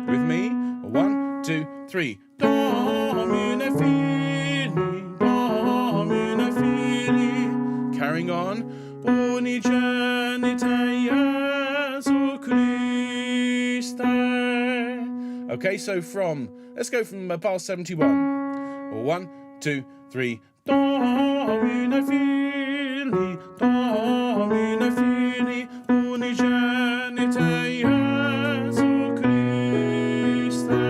With me? 1, 2, 3. Domine Fili, Domine Fili. Carrying on. Unigenite Jesu Christe. Okay, so let's go from bar 71. 1, 2, 3. Domine Fili, Domine Fili, Unigenite Jesu Christe.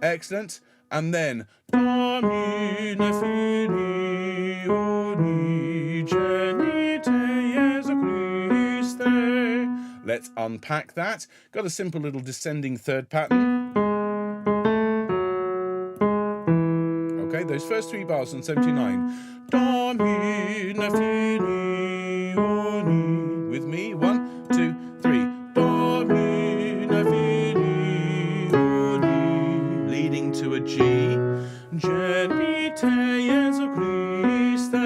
Excellent. And then Domine Fili Unigenite Jesu Christe. Let's unpack that. Got a simple little descending third pattern. Okay, those first 3 bars on 79. Domine Fili Uni. With me. 1, 2, 3. Domine Fili Uni. Leading to a G. Genite Jesu Christe.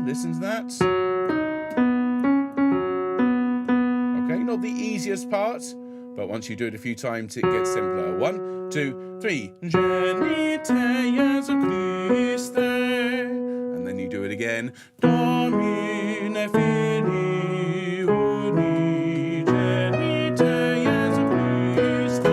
Listen to that. Okay, not the easiest part, but once you do it a few times, it gets simpler. 1, 2, 3. Genite Jesu Christe. And then you do it again. Domine Fili Unigenite Jesu Christe.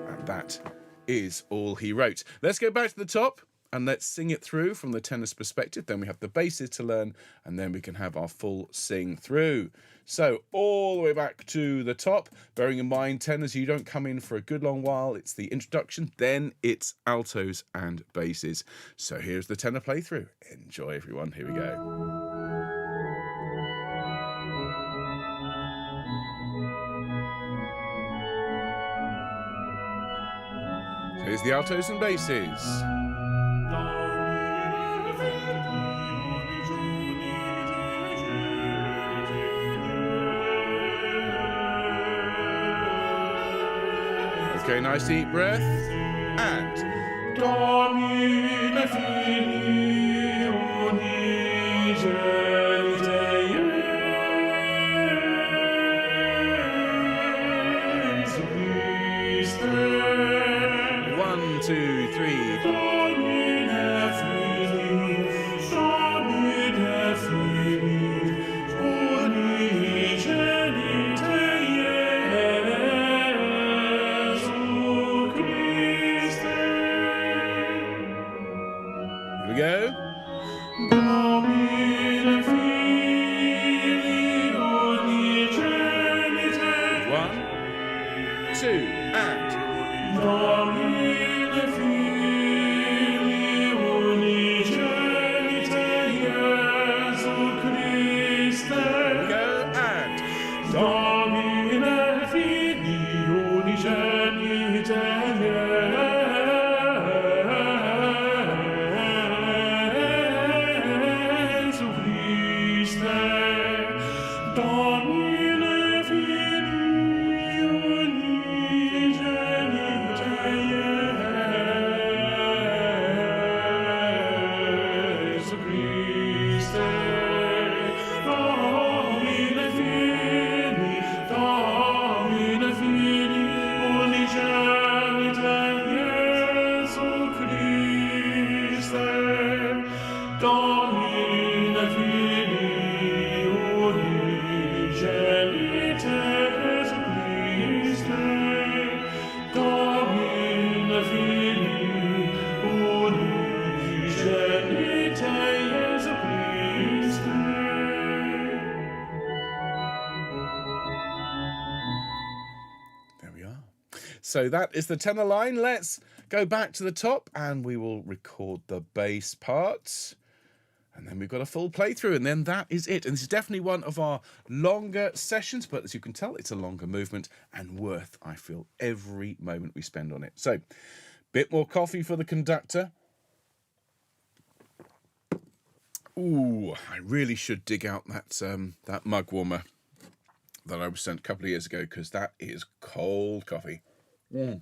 And that is all he wrote. Let's go back to the top and let's sing it through from the tenor's perspective. Then we have the basses to learn, and then we can have our full sing through. So all the way back to the top, bearing in mind, tenors, you don't come in for a good long while. It's the introduction, then it's altos and basses. So here's the tenor playthrough. Enjoy, everyone. Here we go. Here's the altos and basses. Okay, nice deep breath. And Domine Fili Unigenite Jesu Christe. 1, 2, 3. Domine Fili, Domine Fili Unigenite Jesu Christe. Here we go. Domine Fili Unigenite. 1, 2, and Domine Fili Unigenite, Jesu Christe. go and Domine Fili Unigenite, Jesu Christe. Domine Fili Unigenite, Jesu Christe. Domine Fili Unigenite, Jesu Christe. Domine Fili Unigenite, Jesu Christe. Domine Fili Unigenite, Jesu Christe. there we are. So that is the tenor line. Let's go back to the top and we will record the bass part. And then we've got a full playthrough, and then that is it. And this is definitely one of our longer sessions, but as you can tell, it's a longer movement and worth, I feel, every moment we spend on it. So, bit more coffee for the conductor. Ooh, I really should dig out that mug warmer that I was sent a couple of years ago, because that is cold coffee. Ugh.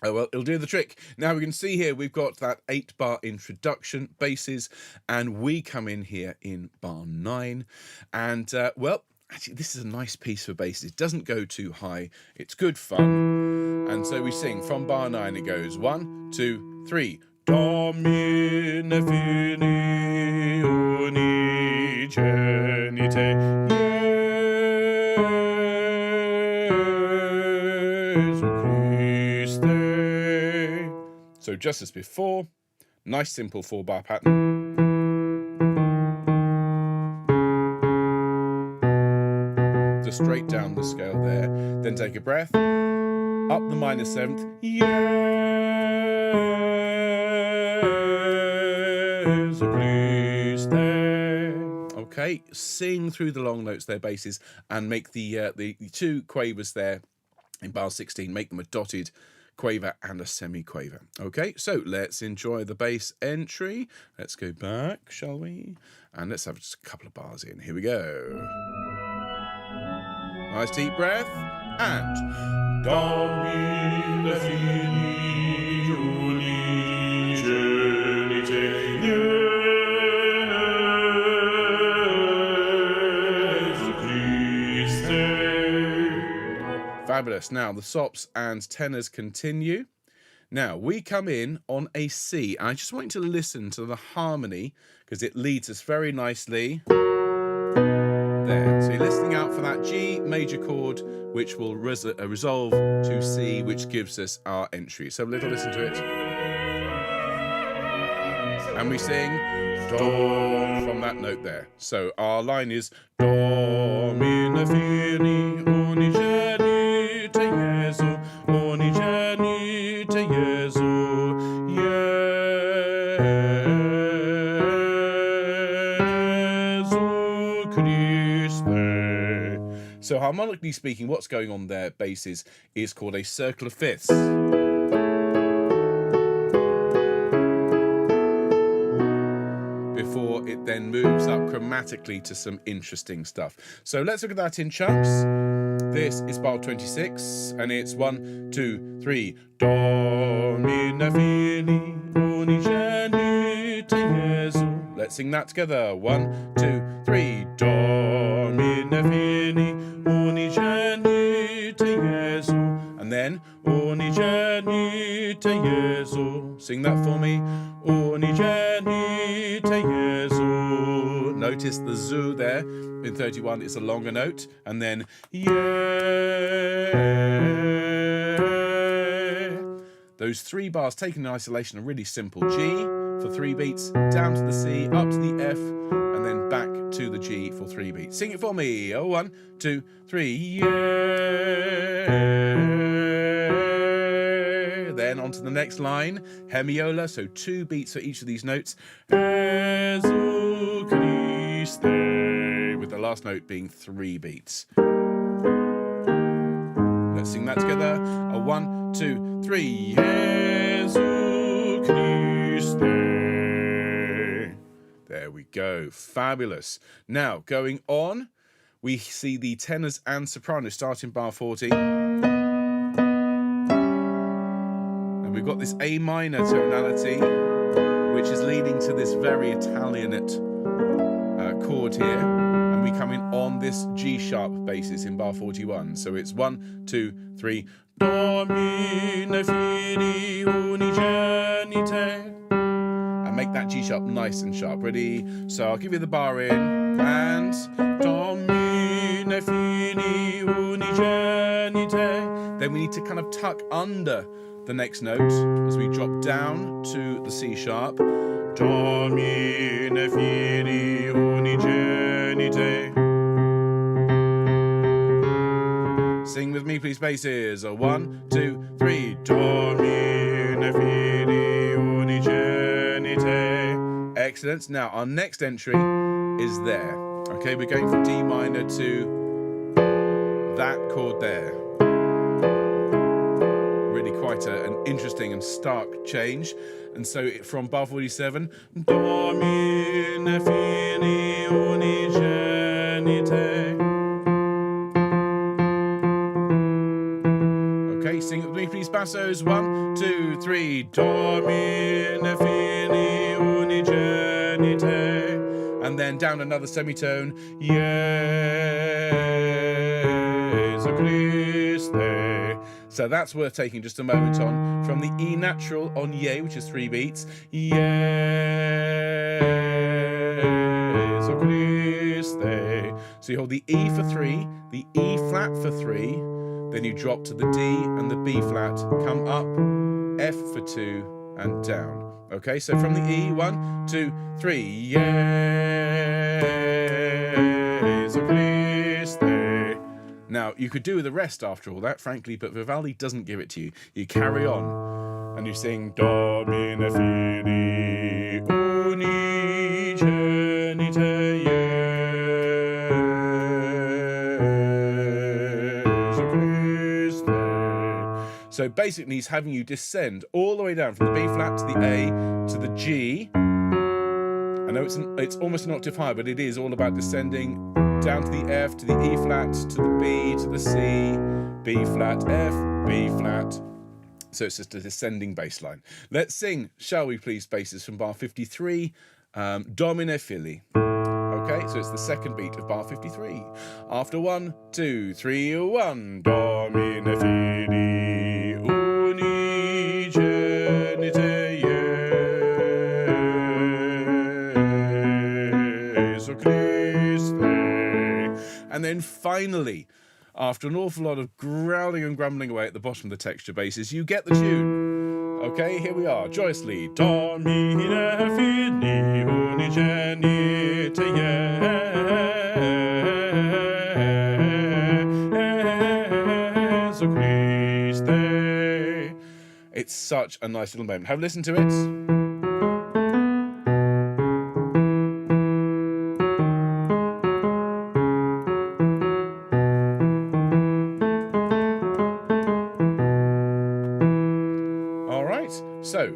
Oh, well, it'll do the trick. Now we can see here we've got that 8-bar introduction basses, and we come in here in bar 9. And, well, actually, this is a nice piece for basses. It doesn't go too high. It's good fun. And so we sing from bar 9. It goes 1, 2, 3. Domine Fili Unigenite, Jesu Christe. So just as before, nice simple 4-bar pattern. Just straight down the scale there. Then take a breath. Up the minor 7th. Jesu Christe. Okay, sing through the long notes there, basses, and make the 2 quavers there in bar 16, make them a dotted quaver and a semi-quaver. Okay, so let's enjoy the bass entry. Let's go back, shall we? And let's have just a couple of bars in. Here we go. Nice deep breath. And Domine Fili Unigenite, Jesu Christe. fabulous. Now the sops and tenors continue. Now we come in on a C. I just want you to listen to the harmony, because it leads us very nicely there. So you're listening out for that G major chord, which will resolve to C, which gives us our entry. So a little listen to it. And we sing Do from that note there. So our line is Domine Fili Unigenite, Jesu, Unigenite, Jesu, Jesu Christe. So harmonically speaking, what's going on there, basses, is called a circle of fifths. Before it then moves up chromatically to some interesting stuff. So let's look at that in chunks. This is bar 26, and it's 1, 2, 3. Domine Fili Unigenite, Jesu. Let's sing that together. 1, 2, 3. Domine Fili Unigenite, Jesu. And then Unigenite, Jesu. Sing that for me. Unigenite, Jesu. Notice the zu there in 31 is a longer note, and then yeah. Those 3 bars taken in isolation are really simple. G, for 3 beats, down to the C, up to the F, and then back to the G for 3 beats. Sing it for me. 1, 2, 3. Yeah. Then on to the next line, hemiola, so 2 beats for each of these notes. Jesu Christe, with the last note being 3 beats. Let's sing that together. 1, 2, 3. Jesu Christe. There we go. Fabulous. Now, going on, we see the tenors and sopranos start in bar 40. And we've got this A minor tonality, which is leading to this very Italianate chord here. And we come in on this G sharp basis in bar 41. So it's 1, 2, 3. Domine Fili Unigenite. And make that G sharp nice and sharp. Ready? So I'll give you the bar in. And Domine Fili Unigenite. Then we need to kind of tuck under the next note as we drop down to the C sharp. Domine Fili Unigenite. Sing with me, please, basses. 1, 2, 3. Domine Fili Unigenite. Excellent. Now, our next entry is there. Okay, we're going from D minor to that chord there. Really quite an interesting and stark change. And so from bar 47, Domine Fili Unigenite. Okay, sing it with me, please, bassos. 1, 2, 3. Domine Fili Unigenite. And then down another semitone. Jesu Christe. So that's worth taking just a moment on. From the E natural on Ye, which is 3 beats. Jesu Christe. So you hold the E for 3, the E flat for 3, then you drop to the D and the B flat, come up, F for 2, and down. Okay, so from the E, 1, 2, 3. Jesu Christe. Now, you could do the rest after all that, frankly, but Vivaldi doesn't give it to you. You carry on, and you sing Domine Fili Unigenite. Jesu Christe. So basically, he's having you descend all the way down from the B flat to the A to the G. I know it's almost an octave higher, but it is all about descending down to the F, to the E flat, to the B, to the C, B flat, F, B flat. So it's just a descending bass line. Let's sing, shall we please, basses from bar 53, Domine Fili. Okay, so it's the second beat of bar 53. After 1, 2, 3, 1. Domine Fili Unigenite. Jesu Christe. And then finally, after an awful lot of growling and grumbling away at the bottom of the texture basses, you get the tune. Okay, here we are, joyously. Domine Fili Unigenite. Jesu Christe. It's such a nice little moment. Have a listen to it. So,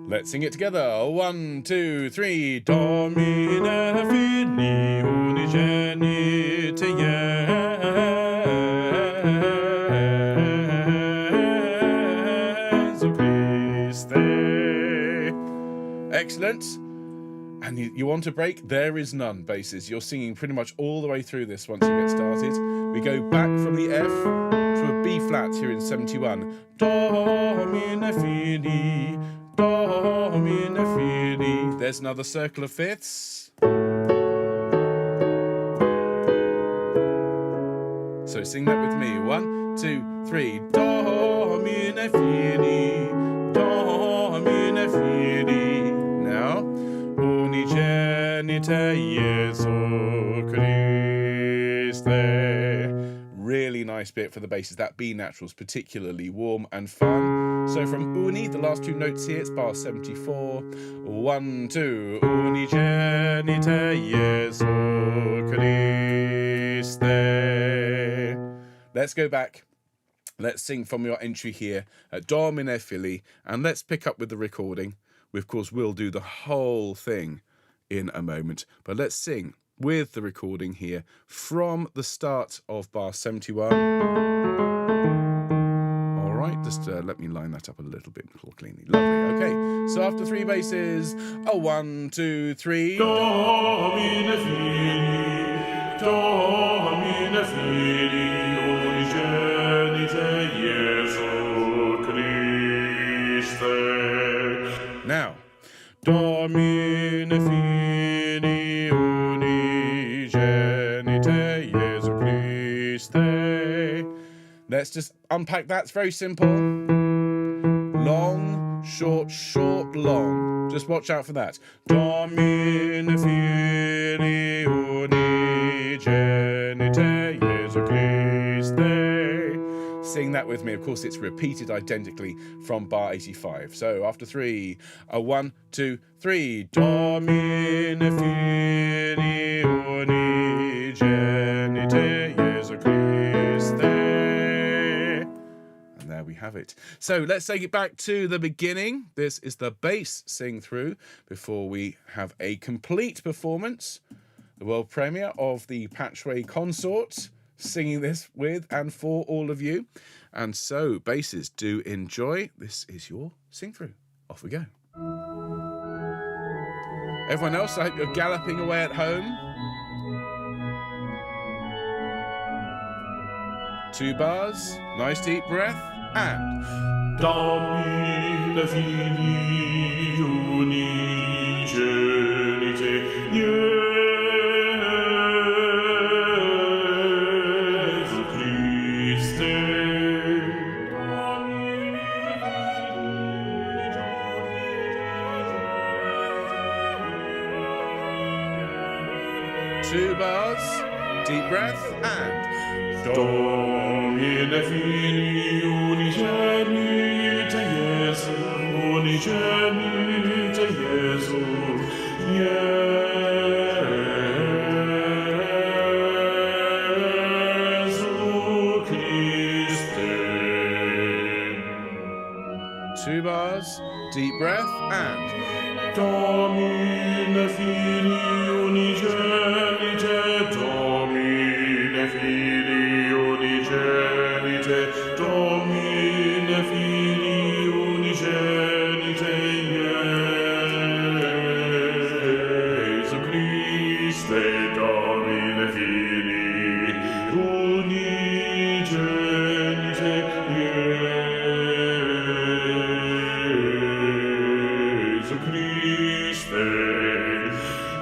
let's sing it together. 1, 2, 3. Domine Fili Unigenite. Jesu Christe. Excellent. And you want a break? There is none, basses. You're singing pretty much all the way through this once you get started. We go back from the F to a B flat here in 71. Domine Fili, Domine Fili. There's another circle of fifths. So sing that with me. 1, 2, 3. Domine Fili, Domine Fili. Jesu Christe. Really nice bit for the basses. That B natural's particularly warm and fun. So from uni, the last two notes here, it's bar 74. 1, 2, Unigenite Jesu Christe. Let's go back. Let's sing from your entry here at Domine Fili, and let's pick up with the recording. We, of course, will do the whole thing in a moment, but let's sing with the recording here from the start of bar 71. All right, just let me line that up a little bit more cleanly. Lovely. Okay, so after three basses, a 1, 2, 3. Domine Fili Unigenite Jesu Christe. Now, Domine Fili Unigenite Jesu Christe. Let's just unpack that. It's very simple. Long, short, short, long. Just watch out for that. Domine Fili Unigenite Jesu Christe. Sing that with me. Of course, it's repeated identically from bar 85. So after three, a 1, 2, 3. Domine Fili Unigenite Jesu Christe. And there we have it. So let's take it back to the beginning. This is the bass sing through before we have a complete performance. The world premiere of the Patchway Consort, singing this with and for all of you. And so, basses, do enjoy. This is your sing-through. Off we go. Everyone else, I hope you're galloping away at home. 2 bars, nice deep breath, and... Domine Fili Unigenite Jesu Christe. Two bars, deep breath, and... Domine Fili Unigenite Jesu, Unigenite Jesu, Jesu Christe. 2 bars, deep breath, and... Domine Fili Unigenite, Domine Fili Unigenite, Domine Fili Unigenite, Jesu Christe, Domine Fili Unigenite, Jesu Christe,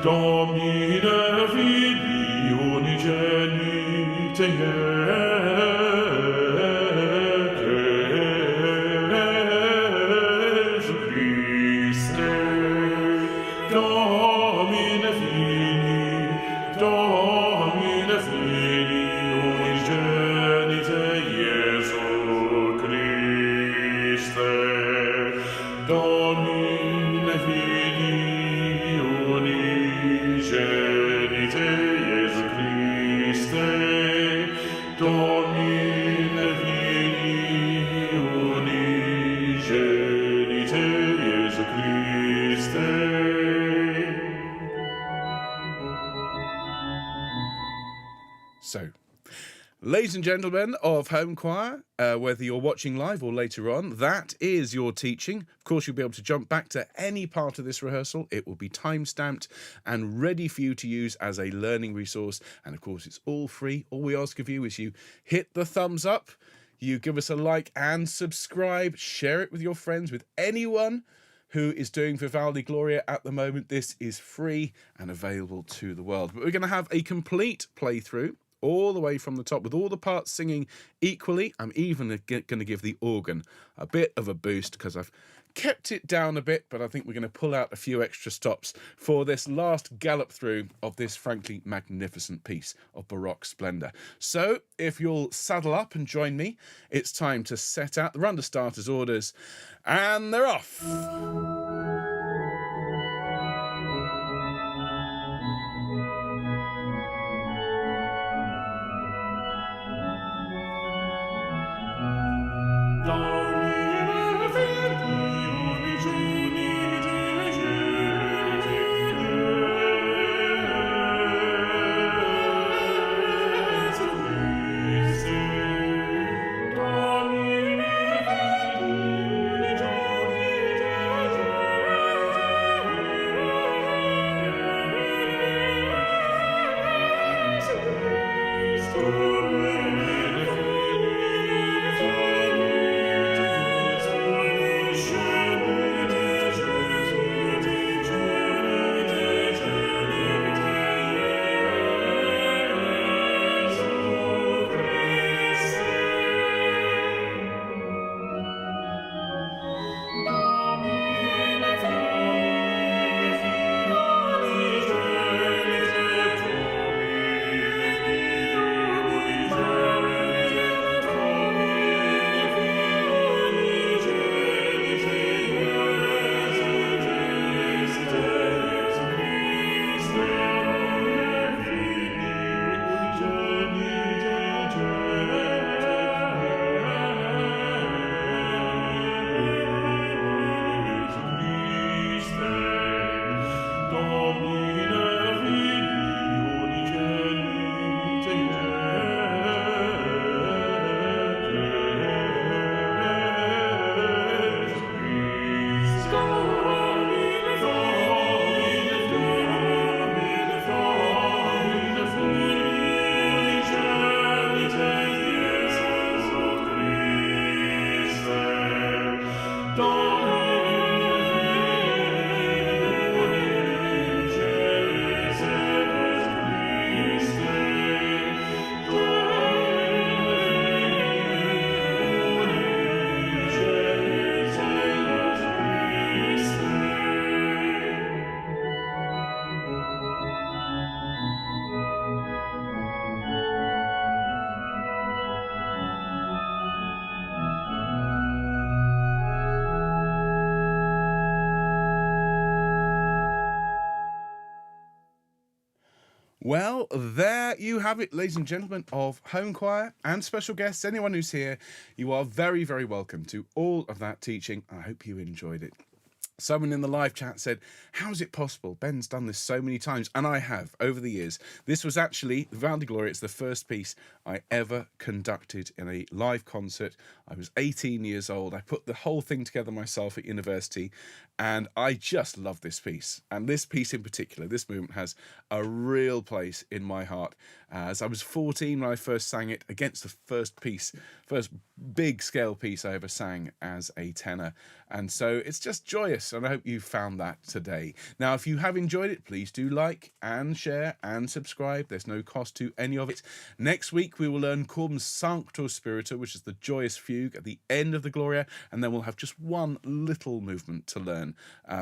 Domine Fili Unigenite, Jesu Christe, Domine Fili, Domine Fili Unigenite, Jesu Christe, Domine Fili Unigenite, Jesu Christe, Domine Fili Unigenite, Jesu Christe. So, ladies and gentlemen of Homechoir, whether you're watching live or later on, that is your teaching. Of course, you'll be able to jump back to any part of this rehearsal. It will be time-stamped and ready for you to use as a learning resource. And of course, it's all free. All we ask of you is you hit the thumbs up, you give us a like and subscribe, share it with your friends, with anyone who is doing Vivaldi Gloria at the moment. This is free and available to the world. But we're going to have a complete playthrough all the way from the top with all the parts singing equally. I'm even going to give the organ a bit of a boost because I've kept it down a bit, but I think we're going to pull out a few extra stops for this last gallop through of this frankly magnificent piece of Baroque splendour. So if you'll saddle up and join me, it's time to set out. We're under starters orders, and they're off. Domine Fili Unigenite, Jesu Christe. Domine Well, there you have it, ladies and gentlemen of Homechoir and special guests, anyone who's here. You are very, very welcome to all of that teaching. I hope you enjoyed it. Someone in the live chat said, how is it possible? Ben's done this so many times, and I have over the years. This was actually Vivaldi Gloria. It's the first piece I ever conducted in a live concert. I was 18 years old. I put the whole thing together myself at university, and I just love this piece. And this piece in particular, this movement has a real place in my heart. As I was 14 when I first sang it, against the first big scale piece I ever sang as a tenor. And so it's just joyous, and I hope you found that today. Now, if you have enjoyed it, please do like and share and subscribe. There's no cost to any of it. Next week, we will learn Cum Sancto Spiritu, which is the joyous fugue at the end of the Gloria, and then we'll have just one little movement to learn,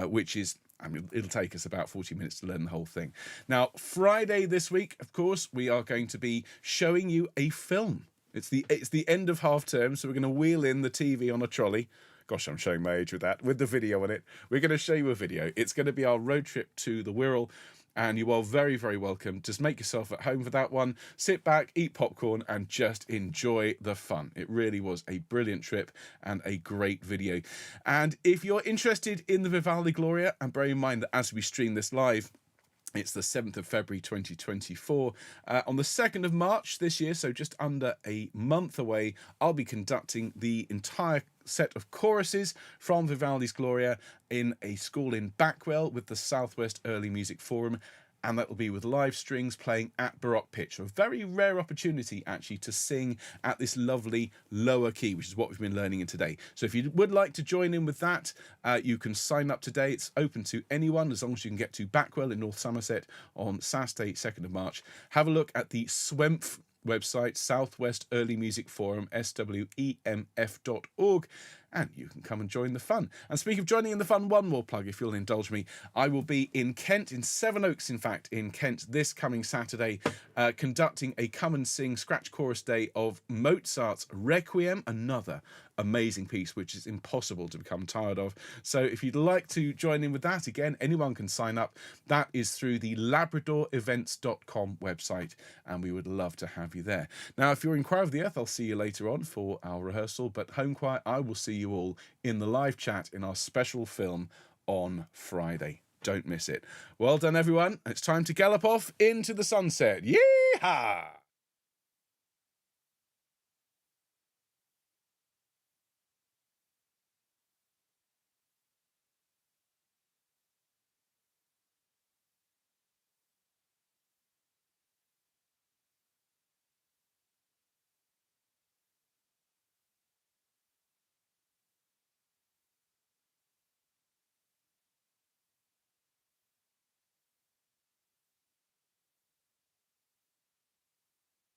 which is, I mean, it'll take us about 40 minutes to learn the whole thing. Now, Friday this week, of course, we are going to be showing you a film. It's the end of half term, so we're going to wheel in the TV on a trolley. Gosh, I'm showing my age with that, with the video on it. We're going to show you a video. It's going to be our road trip to the Wirral, and you are very, very welcome. Just make yourself at home for that one. Sit back, eat popcorn, and just enjoy the fun. It really was a brilliant trip and a great video. And if you're interested in the Vivaldi Gloria, and bear in mind that as we stream this live, it's the 7th of February 2024. On the 2nd of March this year, so just under a month away, I'll be conducting the entire set of choruses from Vivaldi's Gloria in a school in Backwell with the Southwest Early Music Forum. And that will be with live strings playing at Baroque pitch. A very rare opportunity, actually, to sing at this lovely lower key, which is what we've been learning in today. So if you would like to join in with that, you can sign up today. It's open to anyone, as long as you can get to Backwell in North Somerset on Saturday, 2nd of March. Have a look at the SWEMF website, Southwest Early Music Forum, swemf.org, and you can come and join the fun. And speaking of joining in the fun, one more plug, if you'll indulge me. I will be in Kent, in Sevenoaks, in fact, in Kent this coming Saturday, conducting a come and sing scratch chorus day of Mozart's Requiem, another amazing piece which is impossible to become tired of. So if you'd like to join in with that, again, anyone can sign up. That is through the labradorevents.com website, and we would love to have you there. Now, if you're in Choir of the Earth, I'll see you later on for our rehearsal, but Homechoir, I will see you all in the live chat in our special film on Friday. Don't miss it. Well done, everyone. It's time to gallop off into the sunset. Yeehaw!